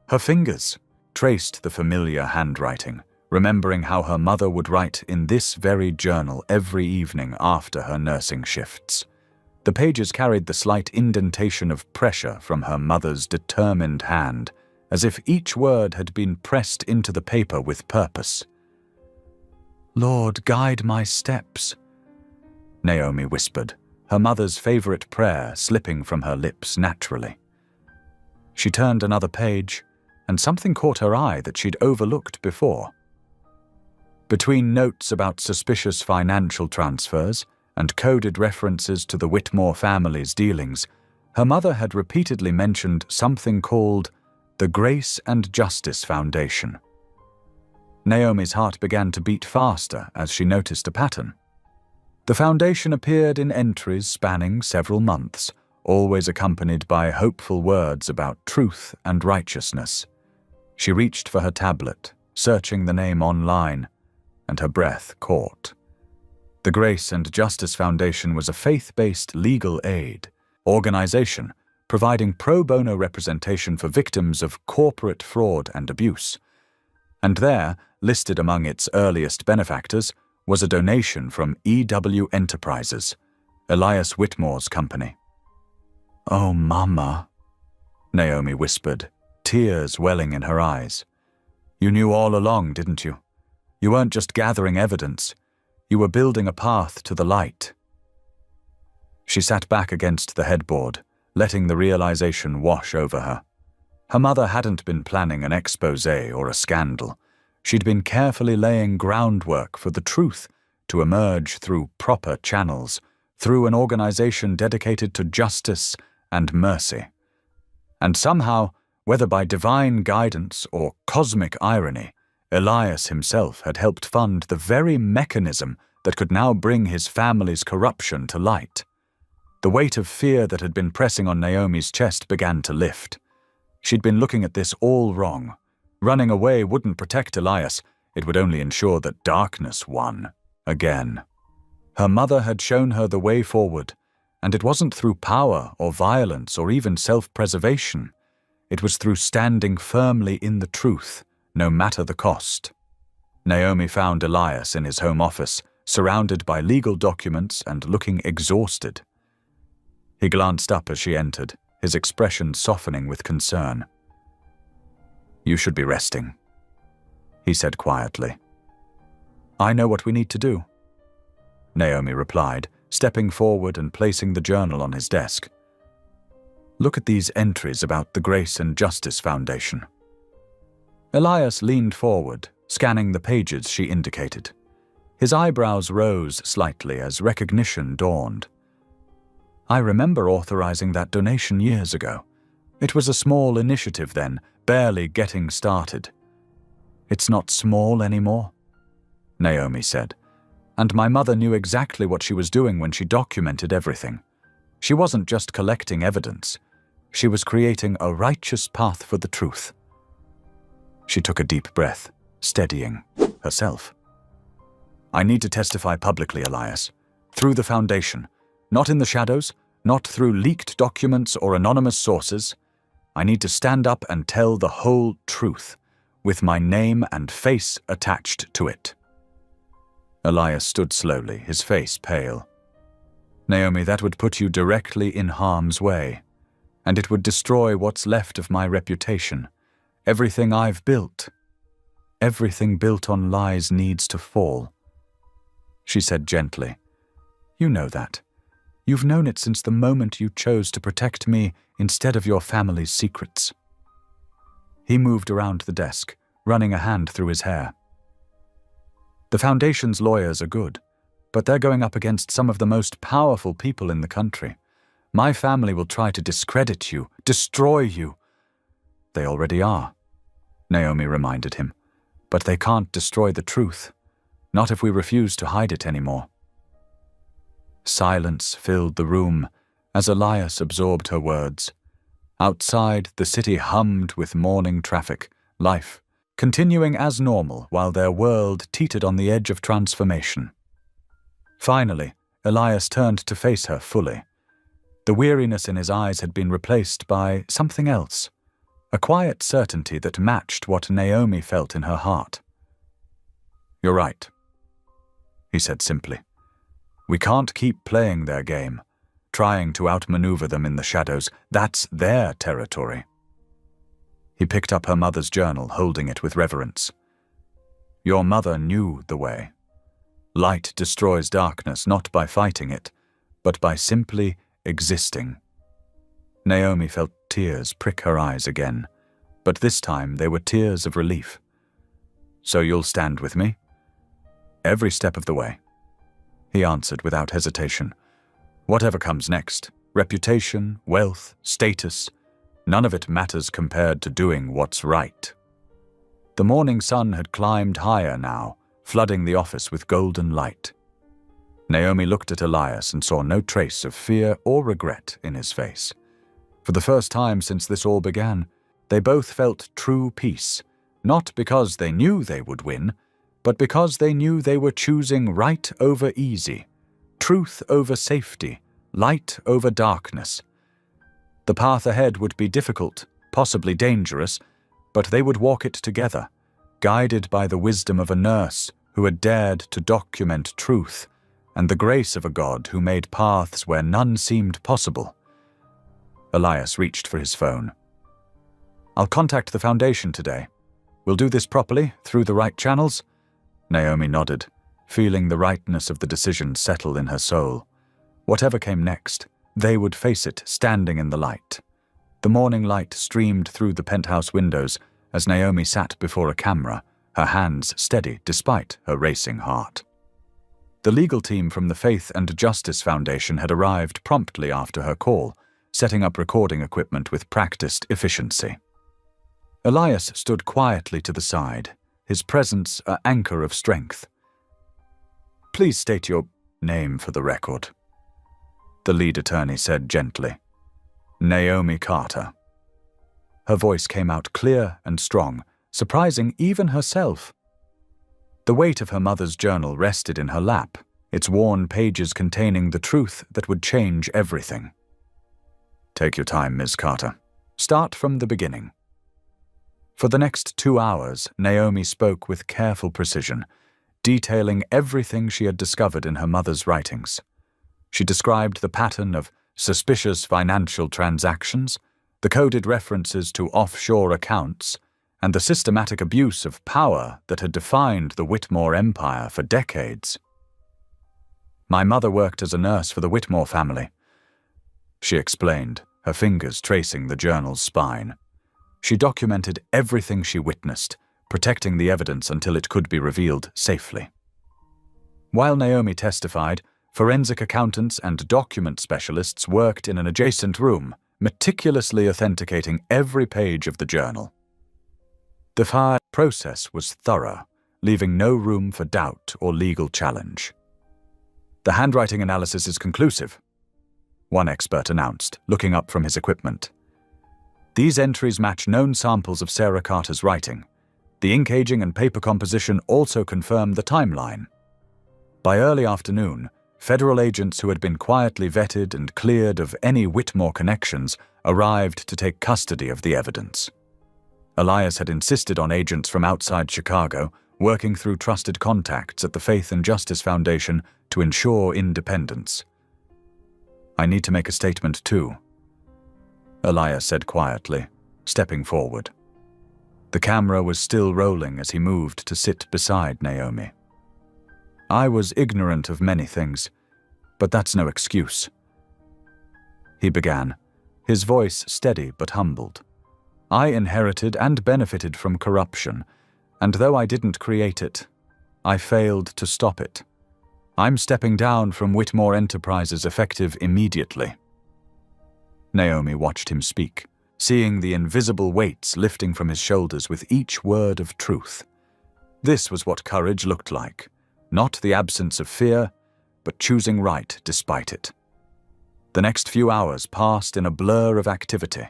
Her fingers traced the familiar handwriting, remembering how her mother would write in this very journal every evening after her nursing shifts. The pages carried the slight indentation of pressure from her mother's determined hand, as if each word had been pressed into the paper with purpose. "Lord, guide my steps," Naomi whispered, her mother's favorite prayer slipping from her lips naturally. She turned another page, and something caught her eye that she'd overlooked before. Between notes about suspicious financial transfers and coded references to the Whitmore family's dealings, her mother had repeatedly mentioned something called the Grace and Justice Foundation. Naomi's heart began to beat faster as she noticed a pattern. The foundation appeared in entries spanning several months, always accompanied by hopeful words about truth and righteousness. She reached for her tablet, searching the name online, and her breath caught. The Grace and Justice Foundation was a faith-based legal aid organization providing pro bono representation for victims of corporate fraud and abuse. And there, listed among its earliest benefactors, was a donation from EW Enterprises, Elias Whitmore's company. "Oh, Mama," Naomi whispered, tears welling in her eyes. "You knew all along, didn't you? You weren't just gathering evidence. You were building a path to the light." She sat back against the headboard, letting the realization wash over her. Her mother hadn't been planning an exposé or a scandal. She'd been carefully laying groundwork for the truth to emerge through proper channels, through an organization dedicated to justice and mercy. And somehow, whether by divine guidance or cosmic irony, Elias himself had helped fund the very mechanism that could now bring his family's corruption to light. The weight of fear that had been pressing on Naomi's chest began to lift. She'd been looking at this all wrong. Running away wouldn't protect Elias, it would only ensure that darkness won, again. Her mother had shown her the way forward, and it wasn't through power or violence or even self-preservation. It was through standing firmly in the truth, no matter the cost. Naomi found Elias in his home office, surrounded by legal documents and looking exhausted. He glanced up as she entered, his expression softening with concern. "You should be resting," he said quietly. "I know what we need to do," Naomi replied, stepping forward and placing the journal on his desk. "Look at these entries about the Grace and Justice Foundation." Elias leaned forward, scanning the pages she indicated. His eyebrows rose slightly as recognition dawned. "I remember authorizing that donation years ago. It was a small initiative then, barely getting started." "It's not small anymore," Naomi said, "and my mother knew exactly what she was doing when she documented everything. She wasn't just collecting evidence. She was creating a righteous path for the truth." She took a deep breath, steadying herself. "I need to testify publicly, Elias, through the foundation, not in the shadows, not through leaked documents or anonymous sources. I need to stand up and tell the whole truth, with my name and face attached to it. Elias stood slowly, his face pale. Naomi, that would put you directly in harm's way, and it would destroy what's left of my reputation. Everything I've built. Everything built on lies needs to fall. She said gently, "You know that. You've known it since the moment you chose to protect me instead of your family's secrets." He moved around the desk, running a hand through his hair. "The Foundation's lawyers are good, but they're going up against some of the most powerful people in the country. My family will try to discredit you, destroy you." "They already are," Naomi reminded him. "But they can't destroy the truth, not if we refuse to hide it anymore." Silence filled the room as Elias absorbed her words. Outside, the city hummed with morning traffic, life continuing as normal while their world teetered on the edge of transformation. Finally, Elias turned to face her fully. The weariness in his eyes had been replaced by something else, a quiet certainty that matched what Naomi felt in her heart. "You're right," he said simply. "We can't keep playing their game, trying to outmaneuver them in the shadows. That's their territory." He picked up her mother's journal, holding it with reverence. "Your mother knew the way. Light destroys darkness not by fighting it, but by simply existing." Naomi felt tears prick her eyes again, but this time they were tears of relief. "So you'll stand with me?" "Every step of the way," he answered without hesitation. "Whatever comes next, reputation, wealth, status, none of it matters compared to doing what's right." The morning sun had climbed higher now, flooding the office with golden light. Naomi looked at Elias and saw no trace of fear or regret in his face. For the first time since this all began, they both felt true peace, not because they knew they would win, but because they knew they were choosing right over easy, truth over safety, light over darkness. The path ahead would be difficult, possibly dangerous, but they would walk it together, guided by the wisdom of a nurse who had dared to document truth, and the grace of a God who made paths where none seemed possible. Elias reached for his phone. "I'll contact the Foundation today. We'll do this properly, through the right channels?" Naomi nodded, feeling the rightness of the decision settle in her soul. Whatever came next, they would face it standing in the light. The morning light streamed through the penthouse windows as Naomi sat before a camera, her hands steady despite her racing heart. The legal team from the Faith and Justice Foundation had arrived promptly after her call, setting up recording equipment with practiced efficiency. Elias stood quietly to the side, his presence an anchor of strength. "Please state your name for the record," the lead attorney said gently. "Naomi Carter." Her voice came out clear and strong, surprising even herself. The weight of her mother's journal rested in her lap, its worn pages containing the truth that would change everything. "Take your time, Ms. Carter. Start from the beginning." For the next 2 hours, Naomi spoke with careful precision, detailing everything she had discovered in her mother's writings. She described the pattern of suspicious financial transactions, the coded references to offshore accounts, and the systematic abuse of power that had defined the Whitmore empire for decades. "My mother worked as a nurse for the Whitmore family," she explained, her fingers tracing the journal's spine. She documented everything she witnessed, protecting the evidence until it could be revealed safely. While Naomi testified, forensic accountants and document specialists worked in an adjacent room, meticulously authenticating every page of the journal. The entire process was thorough, leaving no room for doubt or legal challenge. "The handwriting analysis is conclusive," one expert announced, looking up from his equipment. "These entries match known samples of Sarah Carter's writing. The ink aging and paper composition also confirm the timeline." By early afternoon, federal agents who had been quietly vetted and cleared of any Whitmore connections arrived to take custody of the evidence. Elias had insisted on agents from outside Chicago working through trusted contacts at the Faith and Justice Foundation to ensure independence. "I need to make a statement too," Elias said quietly, stepping forward. The camera was still rolling as he moved to sit beside Naomi. "I was ignorant of many things, but that's no excuse," he began, his voice steady but humbled. "I inherited and benefited from corruption, and though I didn't create it, I failed to stop it. I'm stepping down from Whitmore Enterprises effective immediately." Naomi watched him speak, seeing the invisible weights lifting from his shoulders with each word of truth. This was what courage looked like, not the absence of fear, but choosing right despite it. The next few hours passed in a blur of activity.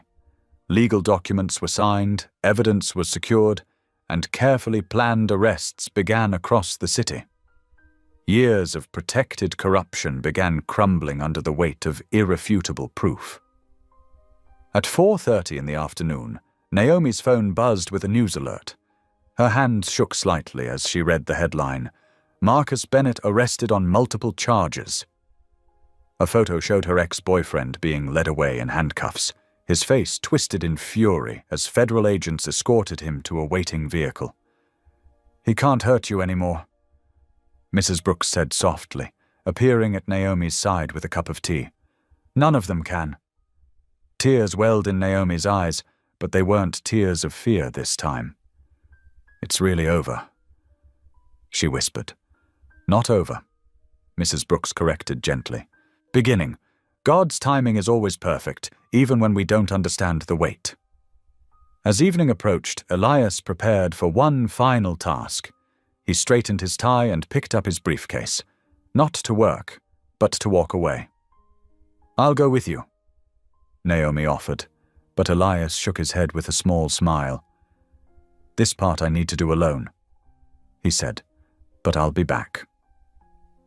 Legal documents were signed, evidence was secured, and carefully planned arrests began across the city. Years of protected corruption began crumbling under the weight of irrefutable proof. At 4:30 in the afternoon, Naomi's phone buzzed with a news alert. Her hands shook slightly as she read the headline, "Marcus Bennett arrested on multiple charges." A photo showed her ex-boyfriend being led away in handcuffs, his face twisted in fury as federal agents escorted him to a waiting vehicle. "He can't hurt you anymore," Mrs. Brooks said softly, appearing at Naomi's side with a cup of tea. "None of them can." Tears welled in Naomi's eyes, but they weren't tears of fear this time. "It's really over," she whispered. "Not over," Mrs. Brooks corrected gently. "Beginning. God's timing is always perfect, even when we don't understand the wait." As evening approached, Elias prepared for one final task. He straightened his tie and picked up his briefcase. Not to work, but to walk away. "I'll go with you," Naomi offered, but Elias shook his head with a small smile. "This part I need to do alone," he said, "but I'll be back."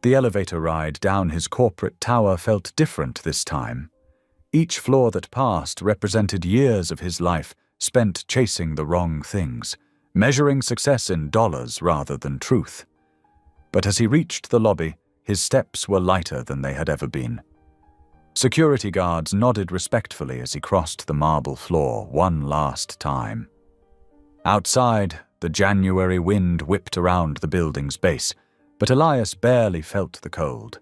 The elevator ride down his corporate tower felt different this time. Each floor that passed represented years of his life spent chasing the wrong things, measuring success in dollars rather than truth. But as he reached the lobby, his steps were lighter than they had ever been. Security guards nodded respectfully as he crossed the marble floor one last time. Outside, the January wind whipped around the building's base, but Elias barely felt the cold.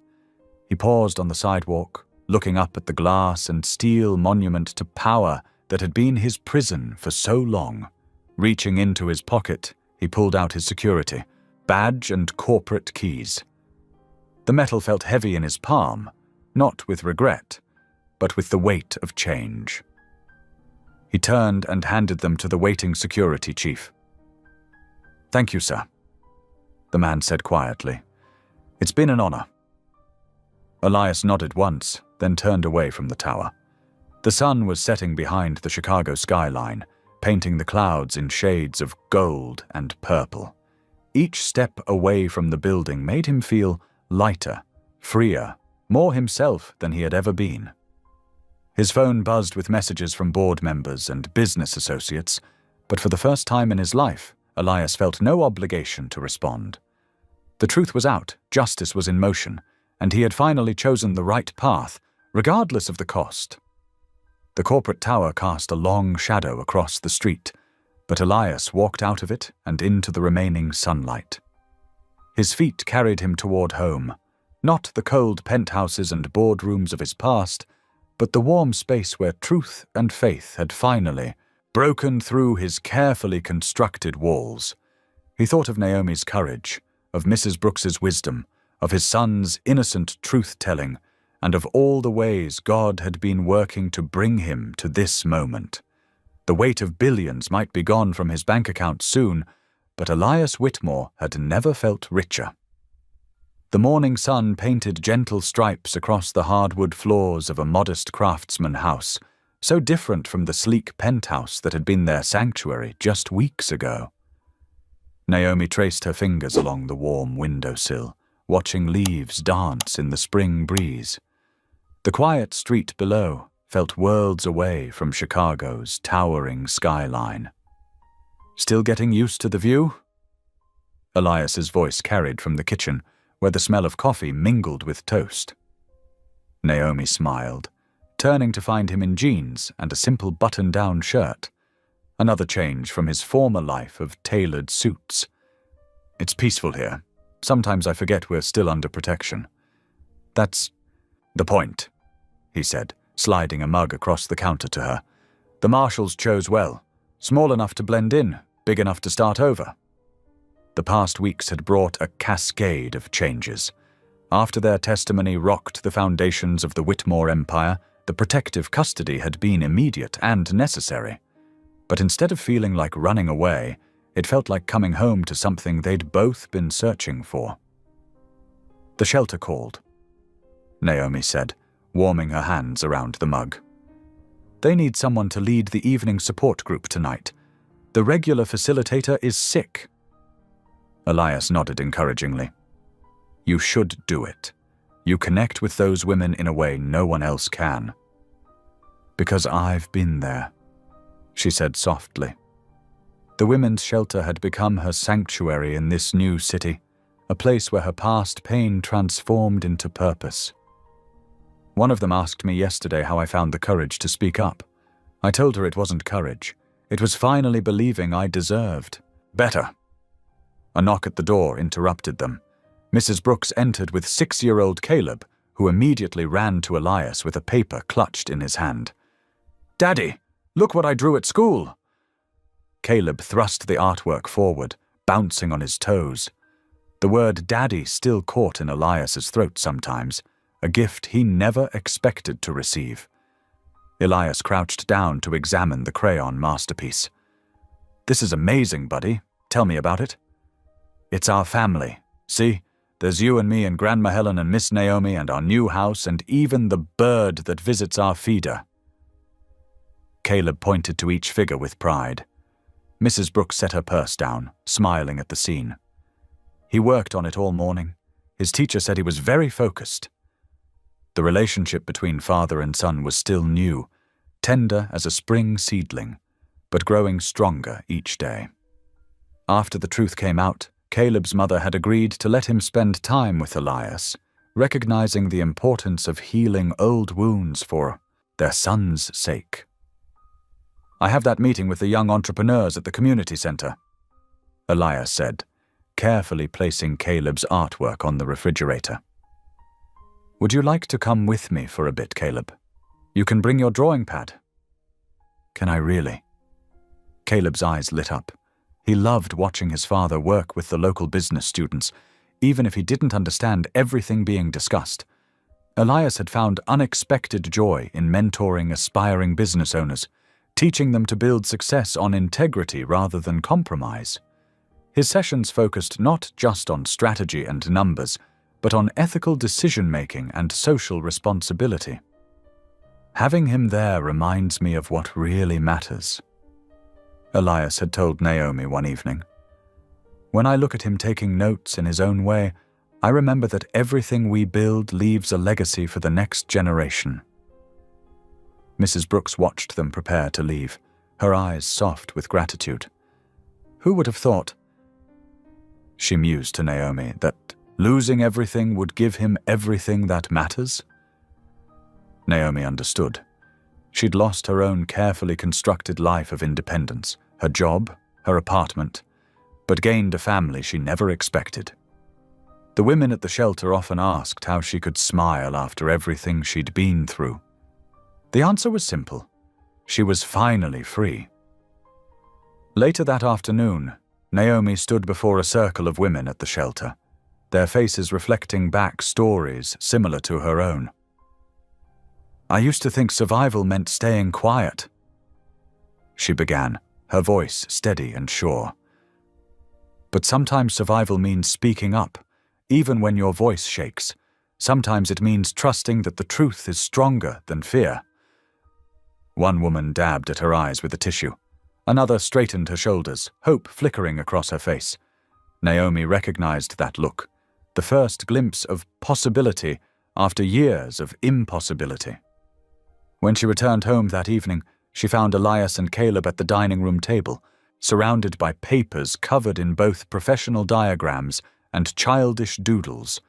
He paused on the sidewalk, looking up at the glass and steel monument to power that had been his prison for so long. Reaching into his pocket, he pulled out his security, badge and corporate keys. The metal felt heavy in his palm, not with regret, but with the weight of change. He turned and handed them to the waiting security chief. "Thank you, sir," the man said quietly. "It's been an honor." Elias nodded once, then turned away from the tower. The sun was setting behind the Chicago skyline, painting the clouds in shades of gold and purple. Each step away from the building made him feel lighter, freer, more himself than he had ever been. His phone buzzed with messages from board members and business associates, but for the first time in his life, Elias felt no obligation to respond. The truth was out, justice was in motion, and he had finally chosen the right path, regardless of the cost. The corporate tower cast a long shadow across the street, but Elias walked out of it and into the remaining sunlight. His feet carried him toward home, not the cold penthouses and boardrooms of his past, but the warm space where truth and faith had finally broken through his carefully constructed walls. He thought of Naomi's courage, of Mrs. Brooks's wisdom, of his son's innocent truth-telling, and of all the ways God had been working to bring him to this moment. The weight of billions might be gone from his bank account soon, but Elias Whitmore had never felt richer. The morning sun painted gentle stripes across the hardwood floors of a modest craftsman house, so different from the sleek penthouse that had been their sanctuary just weeks ago. Naomi traced her fingers along the warm windowsill, watching leaves dance in the spring breeze. The quiet street below felt worlds away from Chicago's towering skyline. Still getting used to the view?" Elias's voice carried from the kitchen, where the smell of coffee mingled with toast. Naomi smiled, turning to find him in jeans and a simple button-down shirt, another change from his former life of tailored suits. "It's peaceful here. Sometimes I forget we're still under protection." "That's the point," he said, sliding a mug across the counter to her. "The marshals chose well. Small enough to blend in, big enough to start over." The past weeks had brought a cascade of changes. After their testimony rocked the foundations of the Whitmore Empire, the protective custody had been immediate and necessary. But instead of feeling like running away, it felt like coming home to something they'd both been searching for. "The shelter called," Naomi said, warming her hands around the mug. "They need someone to lead the evening support group tonight. The regular facilitator is sick." Elias nodded encouragingly. "You should do it. You connect with those women in a way no one else can." "Because I've been there," she said softly. The women's shelter had become her sanctuary in this new city, a place where her past pain transformed into purpose. One of them asked me yesterday how I found the courage to speak up. I told her it wasn't courage. It was finally believing I deserved better. A knock at the door interrupted them. Mrs. Brooks entered with 6-year-old Caleb, who immediately ran to Elias with a paper clutched in his hand. "Daddy, look what I drew at school!" Caleb thrust the artwork forward, bouncing on his toes. The word "daddy" still caught in Elias's throat sometimes, a gift he never expected to receive. Elias crouched down to examine the crayon masterpiece. "This is amazing, buddy. Tell me about it." "It's our family. See? There's you and me and Grandma Helen and Miss Naomi and our new house and even the bird that visits our feeder." Caleb pointed to each figure with pride. Mrs. Brooks set her purse down, smiling at the scene. "He worked on it all morning. His teacher said he was very focused." The relationship between father and son was still new, tender as a spring seedling, but growing stronger each day. After the truth came out, Caleb's mother had agreed to let him spend time with Elias, recognizing the importance of healing old wounds for their son's sake. "I have that meeting with the young entrepreneurs at the community center," Elias said, carefully placing Caleb's artwork on the refrigerator. "Would you like to come with me for a bit, Caleb? You can bring your drawing pad." "Can I really?" Caleb's eyes lit up. He loved watching his father work with the local business students, even if he didn't understand everything being discussed. Elias had found unexpected joy in mentoring aspiring business owners, teaching them to build success on integrity rather than compromise. His sessions focused not just on strategy and numbers, but on ethical decision-making and social responsibility. "Having him there reminds me of what really matters," Elias had told Naomi one evening. "When I look at him taking notes in his own way, I remember that everything we build leaves a legacy for the next generation." Mrs. Brooks watched them prepare to leave, her eyes soft with gratitude. "Who would have thought," she mused to Naomi, "that losing everything would give him everything that matters?" Naomi understood. She'd lost her own carefully constructed life of independence, her job, her apartment, but gained a family she never expected. The women at the shelter often asked how she could smile after everything she'd been through. The answer was simple. She was finally free. Later that afternoon, Naomi stood before a circle of women at the shelter, their faces reflecting back stories similar to her own. "I used to think survival meant staying quiet," she began, her voice steady and sure. "But sometimes survival means speaking up, even when your voice shakes. Sometimes it means trusting that the truth is stronger than fear." One woman dabbed at her eyes with a tissue. Another straightened her shoulders, hope flickering across her face. Naomi recognized that look, the first glimpse of possibility after years of impossibility. When she returned home that evening, she found Elias and Caleb at the dining room table, surrounded by papers covered in both professional diagrams and childish doodles.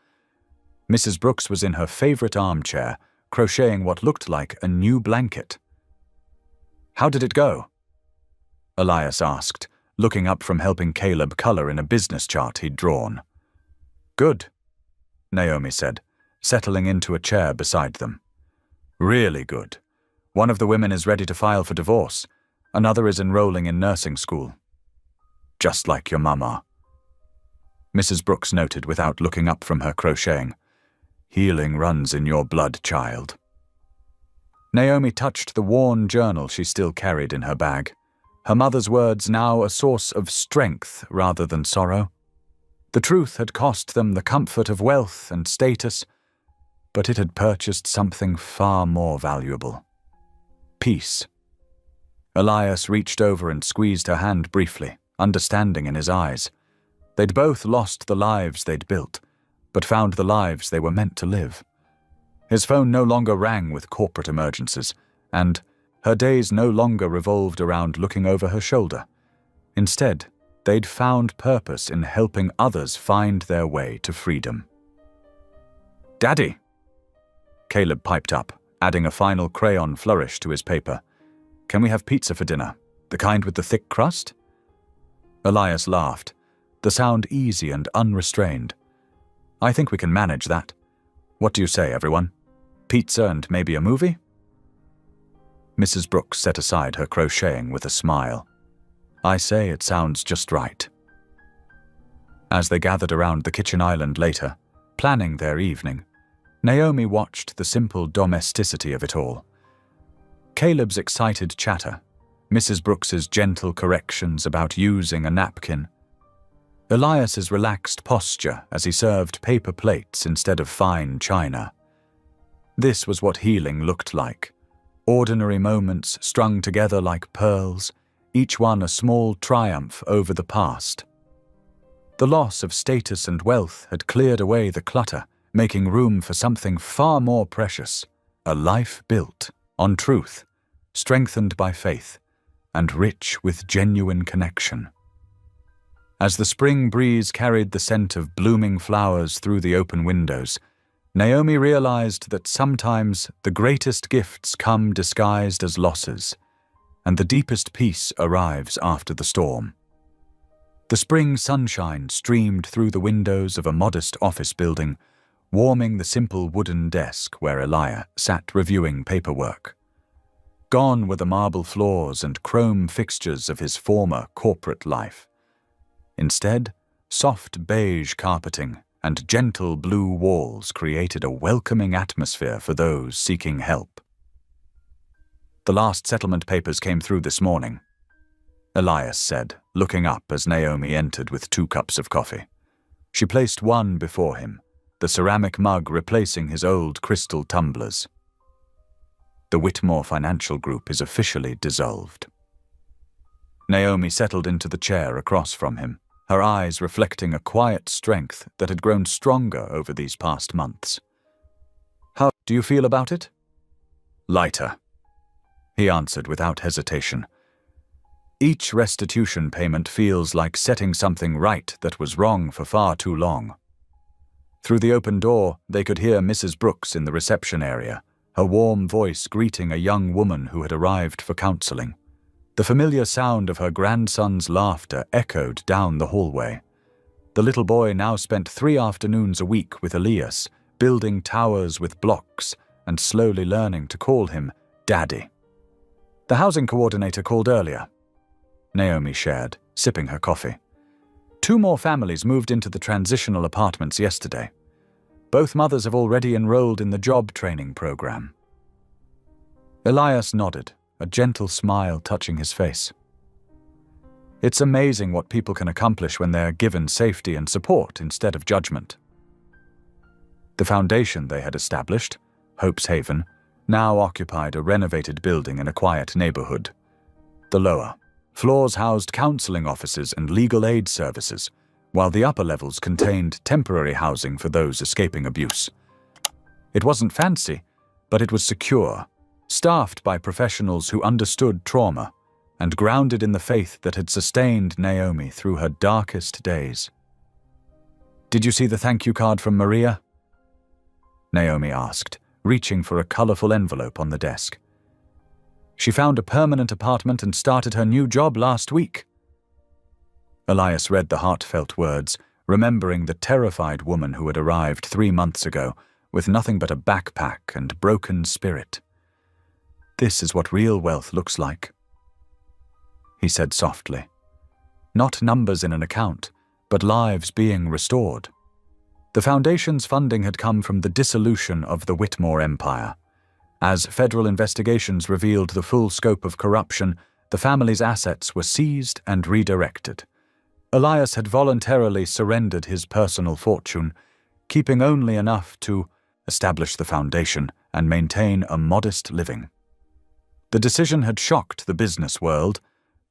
Mrs. Brooks was in her favorite armchair, crocheting what looked like a new blanket. "How did it go?" Elias asked, looking up from helping Caleb color in a business chart he'd drawn. "Good," Naomi said, settling into a chair beside them. "Really good. One of the women is ready to file for divorce. Another is enrolling in nursing school. Just like your mama," Mrs. Brooks noted without looking up from her crocheting. "Healing runs in your blood, child." Naomi touched the worn journal she still carried in her bag, her mother's words now a source of strength rather than sorrow. The truth had cost them the comfort of wealth and status, but it had purchased something far more valuable: peace. Elias reached over and squeezed her hand briefly, understanding in his eyes. They'd both lost the lives they'd built, but found the lives they were meant to live. His phone no longer rang with corporate emergencies, and her days no longer revolved around looking over her shoulder. Instead, they'd found purpose in helping others find their way to freedom. "Daddy!" Caleb piped up, adding a final crayon flourish to his paper. "Can we have pizza for dinner? The kind with the thick crust?" Elias laughed, the sound easy and unrestrained. "I think we can manage that. What do you say, everyone? Pizza and maybe a movie?" Mrs. Brooks set aside her crocheting with a smile. "I say it sounds just right." As they gathered around the kitchen island later, planning their evening, Naomi watched the simple domesticity of it all. Caleb's excited chatter, Mrs. Brooks's gentle corrections about using a napkin, Elias's relaxed posture as he served paper plates instead of fine china. This was what healing looked like. Ordinary moments strung together like pearls, each one a small triumph over the past. The loss of status and wealth had cleared away the clutter, making room for something far more precious: a life built on truth, strengthened by faith, and rich with genuine connection. As the spring breeze carried the scent of blooming flowers through the open windows, Naomi realized that sometimes the greatest gifts come disguised as losses, and the deepest peace arrives after the storm. The spring sunshine streamed through the windows of a modest office building, warming the simple wooden desk where Elias sat reviewing paperwork. Gone were the marble floors and chrome fixtures of his former corporate life. Instead, soft beige carpeting and gentle blue walls created a welcoming atmosphere for those seeking help. "The last settlement papers came through this morning," Elias said, looking up as Naomi entered with 2 cups of coffee. She placed one before him, the ceramic mug replacing his old crystal tumblers. "The Whitmore Financial Group is officially dissolved." Naomi settled into the chair across from him, her eyes reflecting a quiet strength that had grown stronger over these past months. "How do you feel about it?" "Lighter," he answered without hesitation. "Each restitution payment feels like setting something right that was wrong for far too long." Through the open door, they could hear Mrs. Brooks in the reception area, her warm voice greeting a young woman who had arrived for counseling. The familiar sound of her grandson's laughter echoed down the hallway. The little boy now spent 3 afternoons a week with Elias, building towers with blocks and slowly learning to call him Daddy. "The housing coordinator called earlier," Naomi shared, sipping her coffee. 2 more families moved into the transitional apartments yesterday. Both mothers have already enrolled in the job training program. Elias nodded, a gentle smile touching his face. It's amazing what people can accomplish when they're given safety and support instead of judgment. The foundation they had established, Hope's Haven, now occupied a renovated building in a quiet neighborhood. The lower floors housed counseling offices and legal aid services, while the upper levels contained temporary housing for those escaping abuse. It wasn't fancy, but it was secure, staffed by professionals who understood trauma, and grounded in the faith that had sustained Naomi through her darkest days. "Did you see the thank you card from Maria?" Naomi asked, reaching for a colorful envelope on the desk. "She found a permanent apartment and started her new job last week." Elias read the heartfelt words, remembering the terrified woman who had arrived 3 months ago with nothing but a backpack and broken spirit. "This is what real wealth looks like," he said softly. "Not numbers in an account, but lives being restored." The foundation's funding had come from the dissolution of the Whitmore Empire. As federal investigations revealed the full scope of corruption, the family's assets were seized and redirected. Elias had voluntarily surrendered his personal fortune, keeping only enough to establish the foundation and maintain a modest living. The decision had shocked the business world,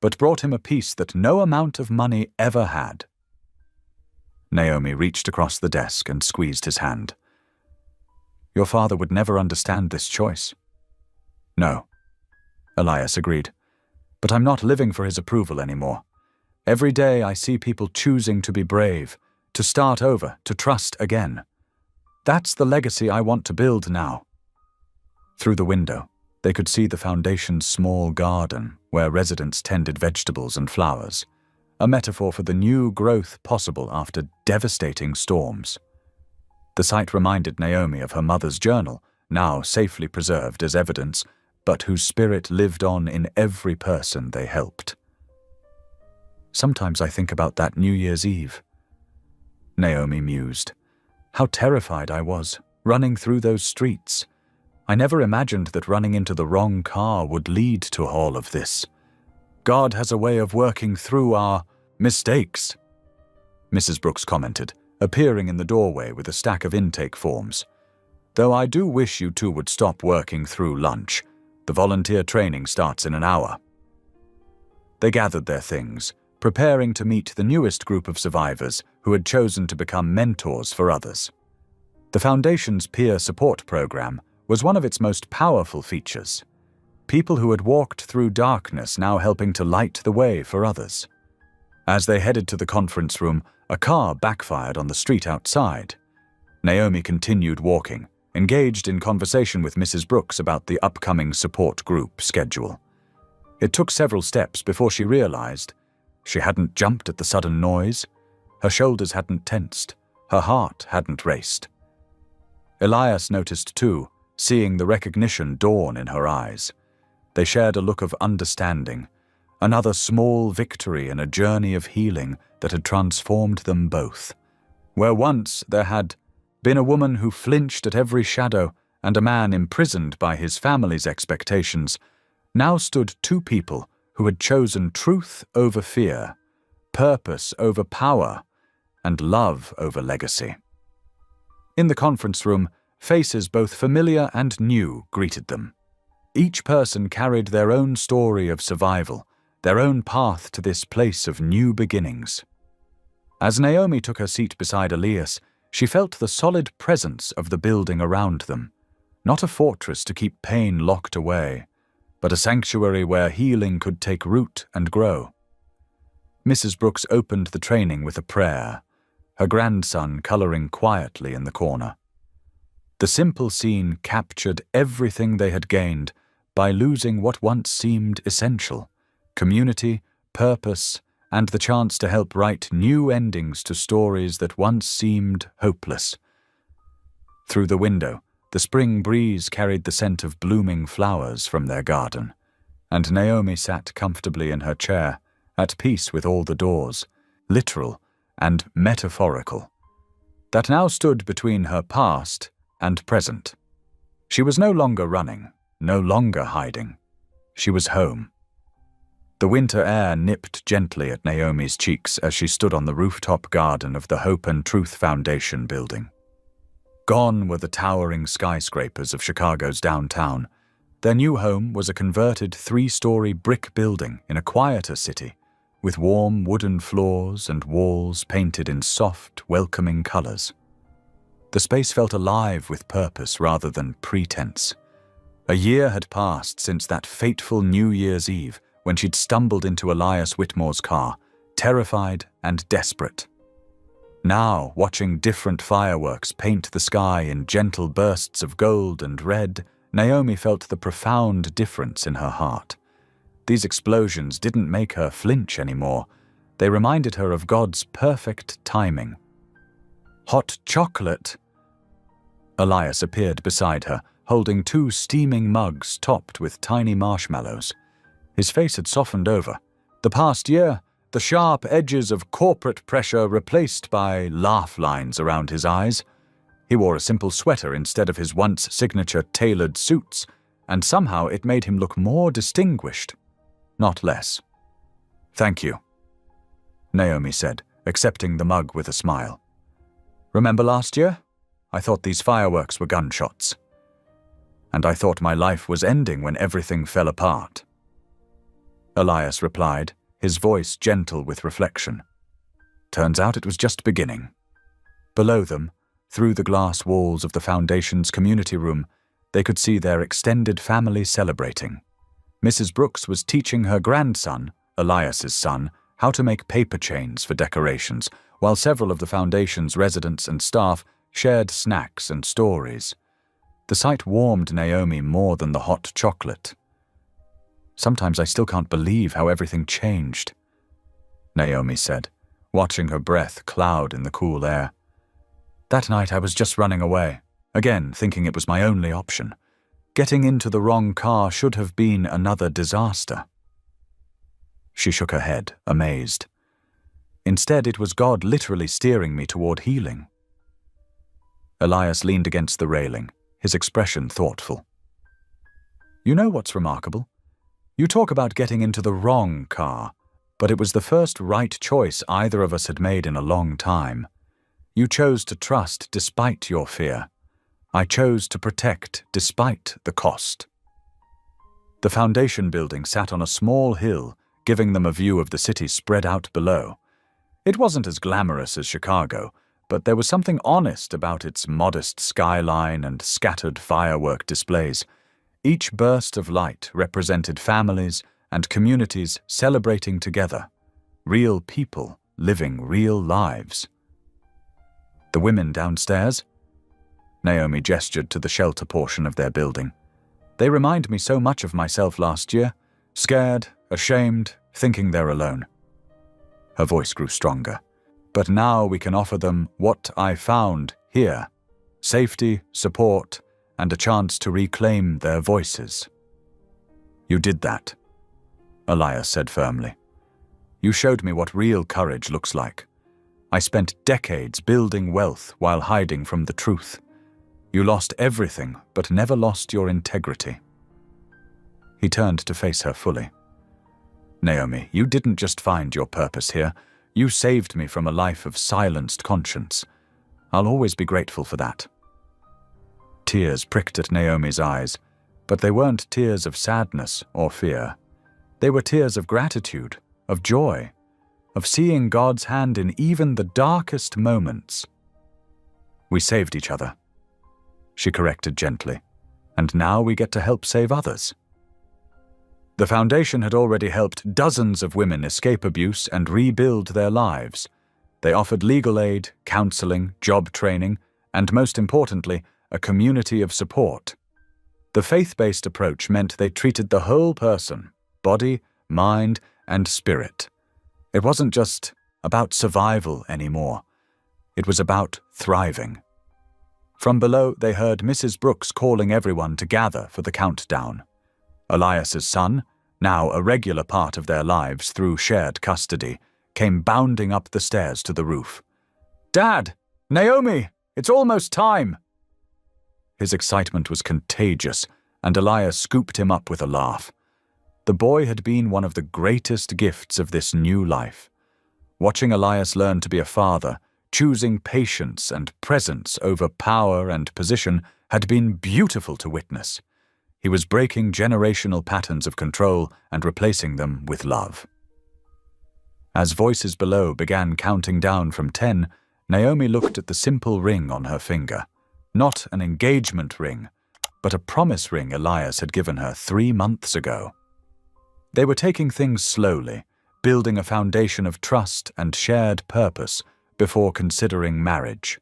but brought him a peace that no amount of money ever had. Naomi reached across the desk and squeezed his hand. "Your father would never understand this choice." "No," Elias agreed, "but I'm not living for his approval anymore. Every day I see people choosing to be brave, to start over, to trust again. That's the legacy I want to build now." Through the window, they could see the foundation's small garden where residents tended vegetables and flowers, a metaphor for the new growth possible after devastating storms. The sight reminded Naomi of her mother's journal, now safely preserved as evidence, but whose spirit lived on in every person they helped. "Sometimes I think about that New Year's Eve," Naomi mused. "How terrified I was, running through those streets. I never imagined that running into the wrong car would lead to all of this. God has a way of working through our mistakes," Mrs. Brooks commented, appearing in the doorway with a stack of intake forms. "Though I do wish you two would stop working through lunch. The volunteer training starts in an hour." They gathered their things, preparing to meet the newest group of survivors who had chosen to become mentors for others. The Foundation's peer support program was one of its most powerful features. People who had walked through darkness now helping to light the way for others. As they headed to the conference room, a car backfired on the street outside. Naomi continued walking, engaged in conversation with Mrs. Brooks about the upcoming support group schedule. It took several steps before she realized she hadn't jumped at the sudden noise, her shoulders hadn't tensed, her heart hadn't raced. Elias noticed too, seeing the recognition dawn in her eyes. They shared a look of understanding, another small victory in a journey of healing that had transformed them both. Where once there had been a woman who flinched at every shadow and a man imprisoned by his family's expectations, now stood two people who had chosen truth over fear, purpose over power, and love over legacy. In the conference room, faces both familiar and new greeted them. Each person carried their own story of survival, their own path to this place of new beginnings. As Naomi took her seat beside Elias, she felt the solid presence of the building around them, not a fortress to keep pain locked away, but a sanctuary where healing could take root and grow. Mrs. Brooks opened the training with a prayer, her grandson coloring quietly in the corner. The simple scene captured everything they had gained by losing what once seemed essential: community, purpose, and the chance to help write new endings to stories that once seemed hopeless. Through the window, the spring breeze carried the scent of blooming flowers from their garden, and Naomi sat comfortably in her chair, at peace with all the doors, literal and metaphorical, that now stood between her past and present. She was no longer running, no longer hiding. She was home. The winter air nipped gently at Naomi's cheeks as she stood on the rooftop garden of the Hope and Truth Foundation building. Gone were the towering skyscrapers of Chicago's downtown. Their new home was a converted 3-story brick building in a quieter city, with warm wooden floors and walls painted in soft, welcoming colors. The space felt alive with purpose rather than pretense. A year had passed since that fateful New Year's Eve when she'd stumbled into Elias Whitmore's car, terrified and desperate. Now, watching different fireworks paint the sky in gentle bursts of gold and red, Naomi felt the profound difference in her heart. These explosions didn't make her flinch anymore. They reminded her of God's perfect timing. "Hot chocolate!" Elias appeared beside her, holding 2 steaming mugs topped with tiny marshmallows. His face had softened over. The past year, the sharp edges of corporate pressure replaced by laugh lines around his eyes. He wore a simple sweater instead of his once signature tailored suits, and somehow it made him look more distinguished, not less. "Thank you," Naomi said, accepting the mug with a smile. "Remember last year? I thought these fireworks were gunshots. And I thought my life was ending when everything fell apart." Elias replied, his voice gentle with reflection. "Turns out it was just beginning." Below them, through the glass walls of the Foundation's community room, they could see their extended family celebrating. Mrs. Brooks was teaching her grandson, Elias's son, how to make paper chains for decorations, while several of the Foundation's residents and staff shared snacks and stories. The sight warmed Naomi more than the hot chocolate. "Sometimes I still can't believe how everything changed," Naomi said, watching her breath cloud in the cool air. "That night I was just running away, again thinking it was my only option. Getting into the wrong car should have been another disaster." She shook her head, amazed. "Instead, it was God literally steering me toward healing." Elias leaned against the railing, his expression thoughtful. "You know what's remarkable? You talk about getting into the wrong car, but it was the first right choice either of us had made in a long time. You chose to trust despite your fear. I chose to protect despite the cost." The Foundation building sat on a small hill, giving them a view of the city spread out below. It wasn't as glamorous as Chicago, but there was something honest about its modest skyline and scattered firework displays. Each burst of light represented families and communities celebrating together, real people living real lives. "The women downstairs?" Naomi gestured to the shelter portion of their building. "They remind me so much of myself last year, scared, ashamed, thinking they're alone." Her voice grew stronger. "But now we can offer them what I found here: safety, support, and a chance to reclaim their voices." "You did that," Elias said firmly. "You showed me what real courage looks like. I spent decades building wealth while hiding from the truth. You lost everything, but never lost your integrity." He turned to face her fully. "Naomi, you didn't just find your purpose here. You saved me from a life of silenced conscience. I'll always be grateful for that." Tears pricked at Naomi's eyes, but they weren't tears of sadness or fear. They were tears of gratitude, of joy, of seeing God's hand in even the darkest moments. "We saved each other," she corrected gently, "and now we get to help save others." The Foundation had already helped dozens of women escape abuse and rebuild their lives. They offered legal aid, counseling, job training, and most importantly, a community of support. The faith-based approach meant they treated the whole person, body, mind, and spirit. It wasn't just about survival anymore. It was about thriving. From below, they heard Mrs. Brooks calling everyone to gather for the countdown. Elias's son, now a regular part of their lives through shared custody, came bounding up the stairs to the roof. "Dad! Naomi! It's almost time!" His excitement was contagious, and Elias scooped him up with a laugh. The boy had been one of the greatest gifts of this new life. Watching Elias learn to be a father, choosing patience and presence over power and position, had been beautiful to witness. He was breaking generational patterns of control and replacing them with love. As voices below began counting down from 10, Naomi looked at the simple ring on her finger. Not an engagement ring, but a promise ring Elias had given her 3 months ago. They were taking things slowly, building a foundation of trust and shared purpose before considering marriage.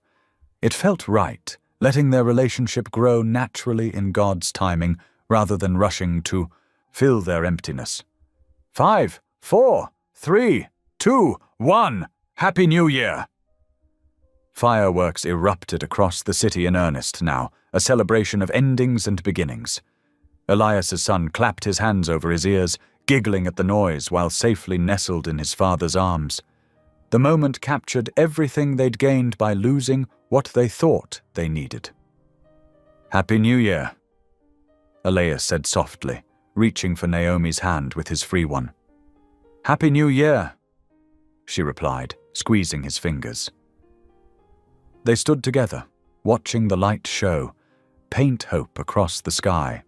It felt right, letting their relationship grow naturally in God's timing rather than rushing to fill their emptiness. 5, 4, 3, 2, 1. Happy New Year! Fireworks erupted across the city in earnest now, a celebration of endings and beginnings. Elias's son clapped his hands over his ears, giggling at the noise while safely nestled in his father's arms. The moment captured everything they'd gained by losing what they thought they needed. Happy New Year, Elias said softly, reaching for Naomi's hand with his free one. Happy New Year, she replied, squeezing his fingers. They stood together, watching the light show, paint hope across the sky.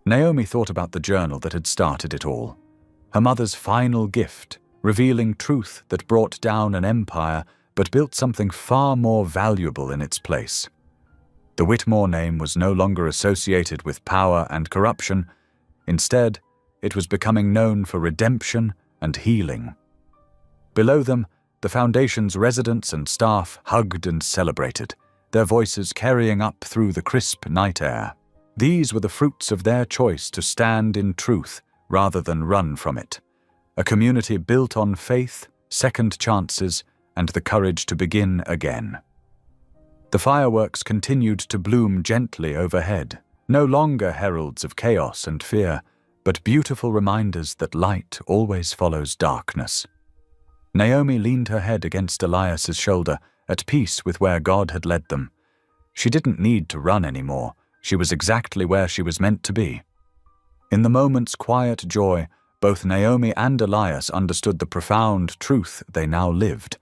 Naomi thought about the journal that had started it all, her mother's final gift, revealing truth that brought down an empire but built something far more valuable in its place. The Whitmore name was no longer associated with power and corruption. Instead, it was becoming known for redemption and healing. Below them, the foundation's residents and staff hugged and celebrated, their voices carrying up through the crisp night air. These were the fruits of their choice to stand in truth rather than run from it. A community built on faith, second chances, and the courage to begin again. The fireworks continued to bloom gently overhead, no longer heralds of chaos and fear, but beautiful reminders that light always follows darkness. Naomi leaned her head against Elias's shoulder, at peace with where God had led them. She didn't need to run anymore. She was exactly where she was meant to be. In the moment's quiet joy, both Naomi and Elias understood the profound truth they now lived.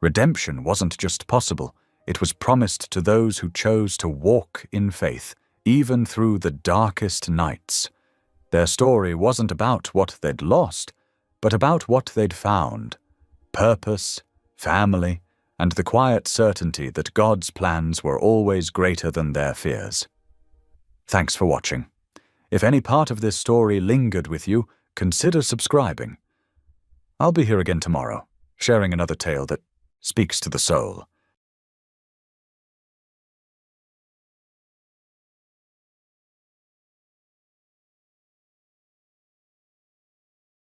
Redemption wasn't just possible, it was promised to those who chose to walk in faith, even through the darkest nights. Their story wasn't about what they'd lost, but about what they'd found. Purpose, family, and the quiet certainty that God's plans were always greater than their fears. Thanks for watching. If any part of this story lingered with you, consider subscribing. I'll be here again tomorrow, sharing another tale that speaks to the soul.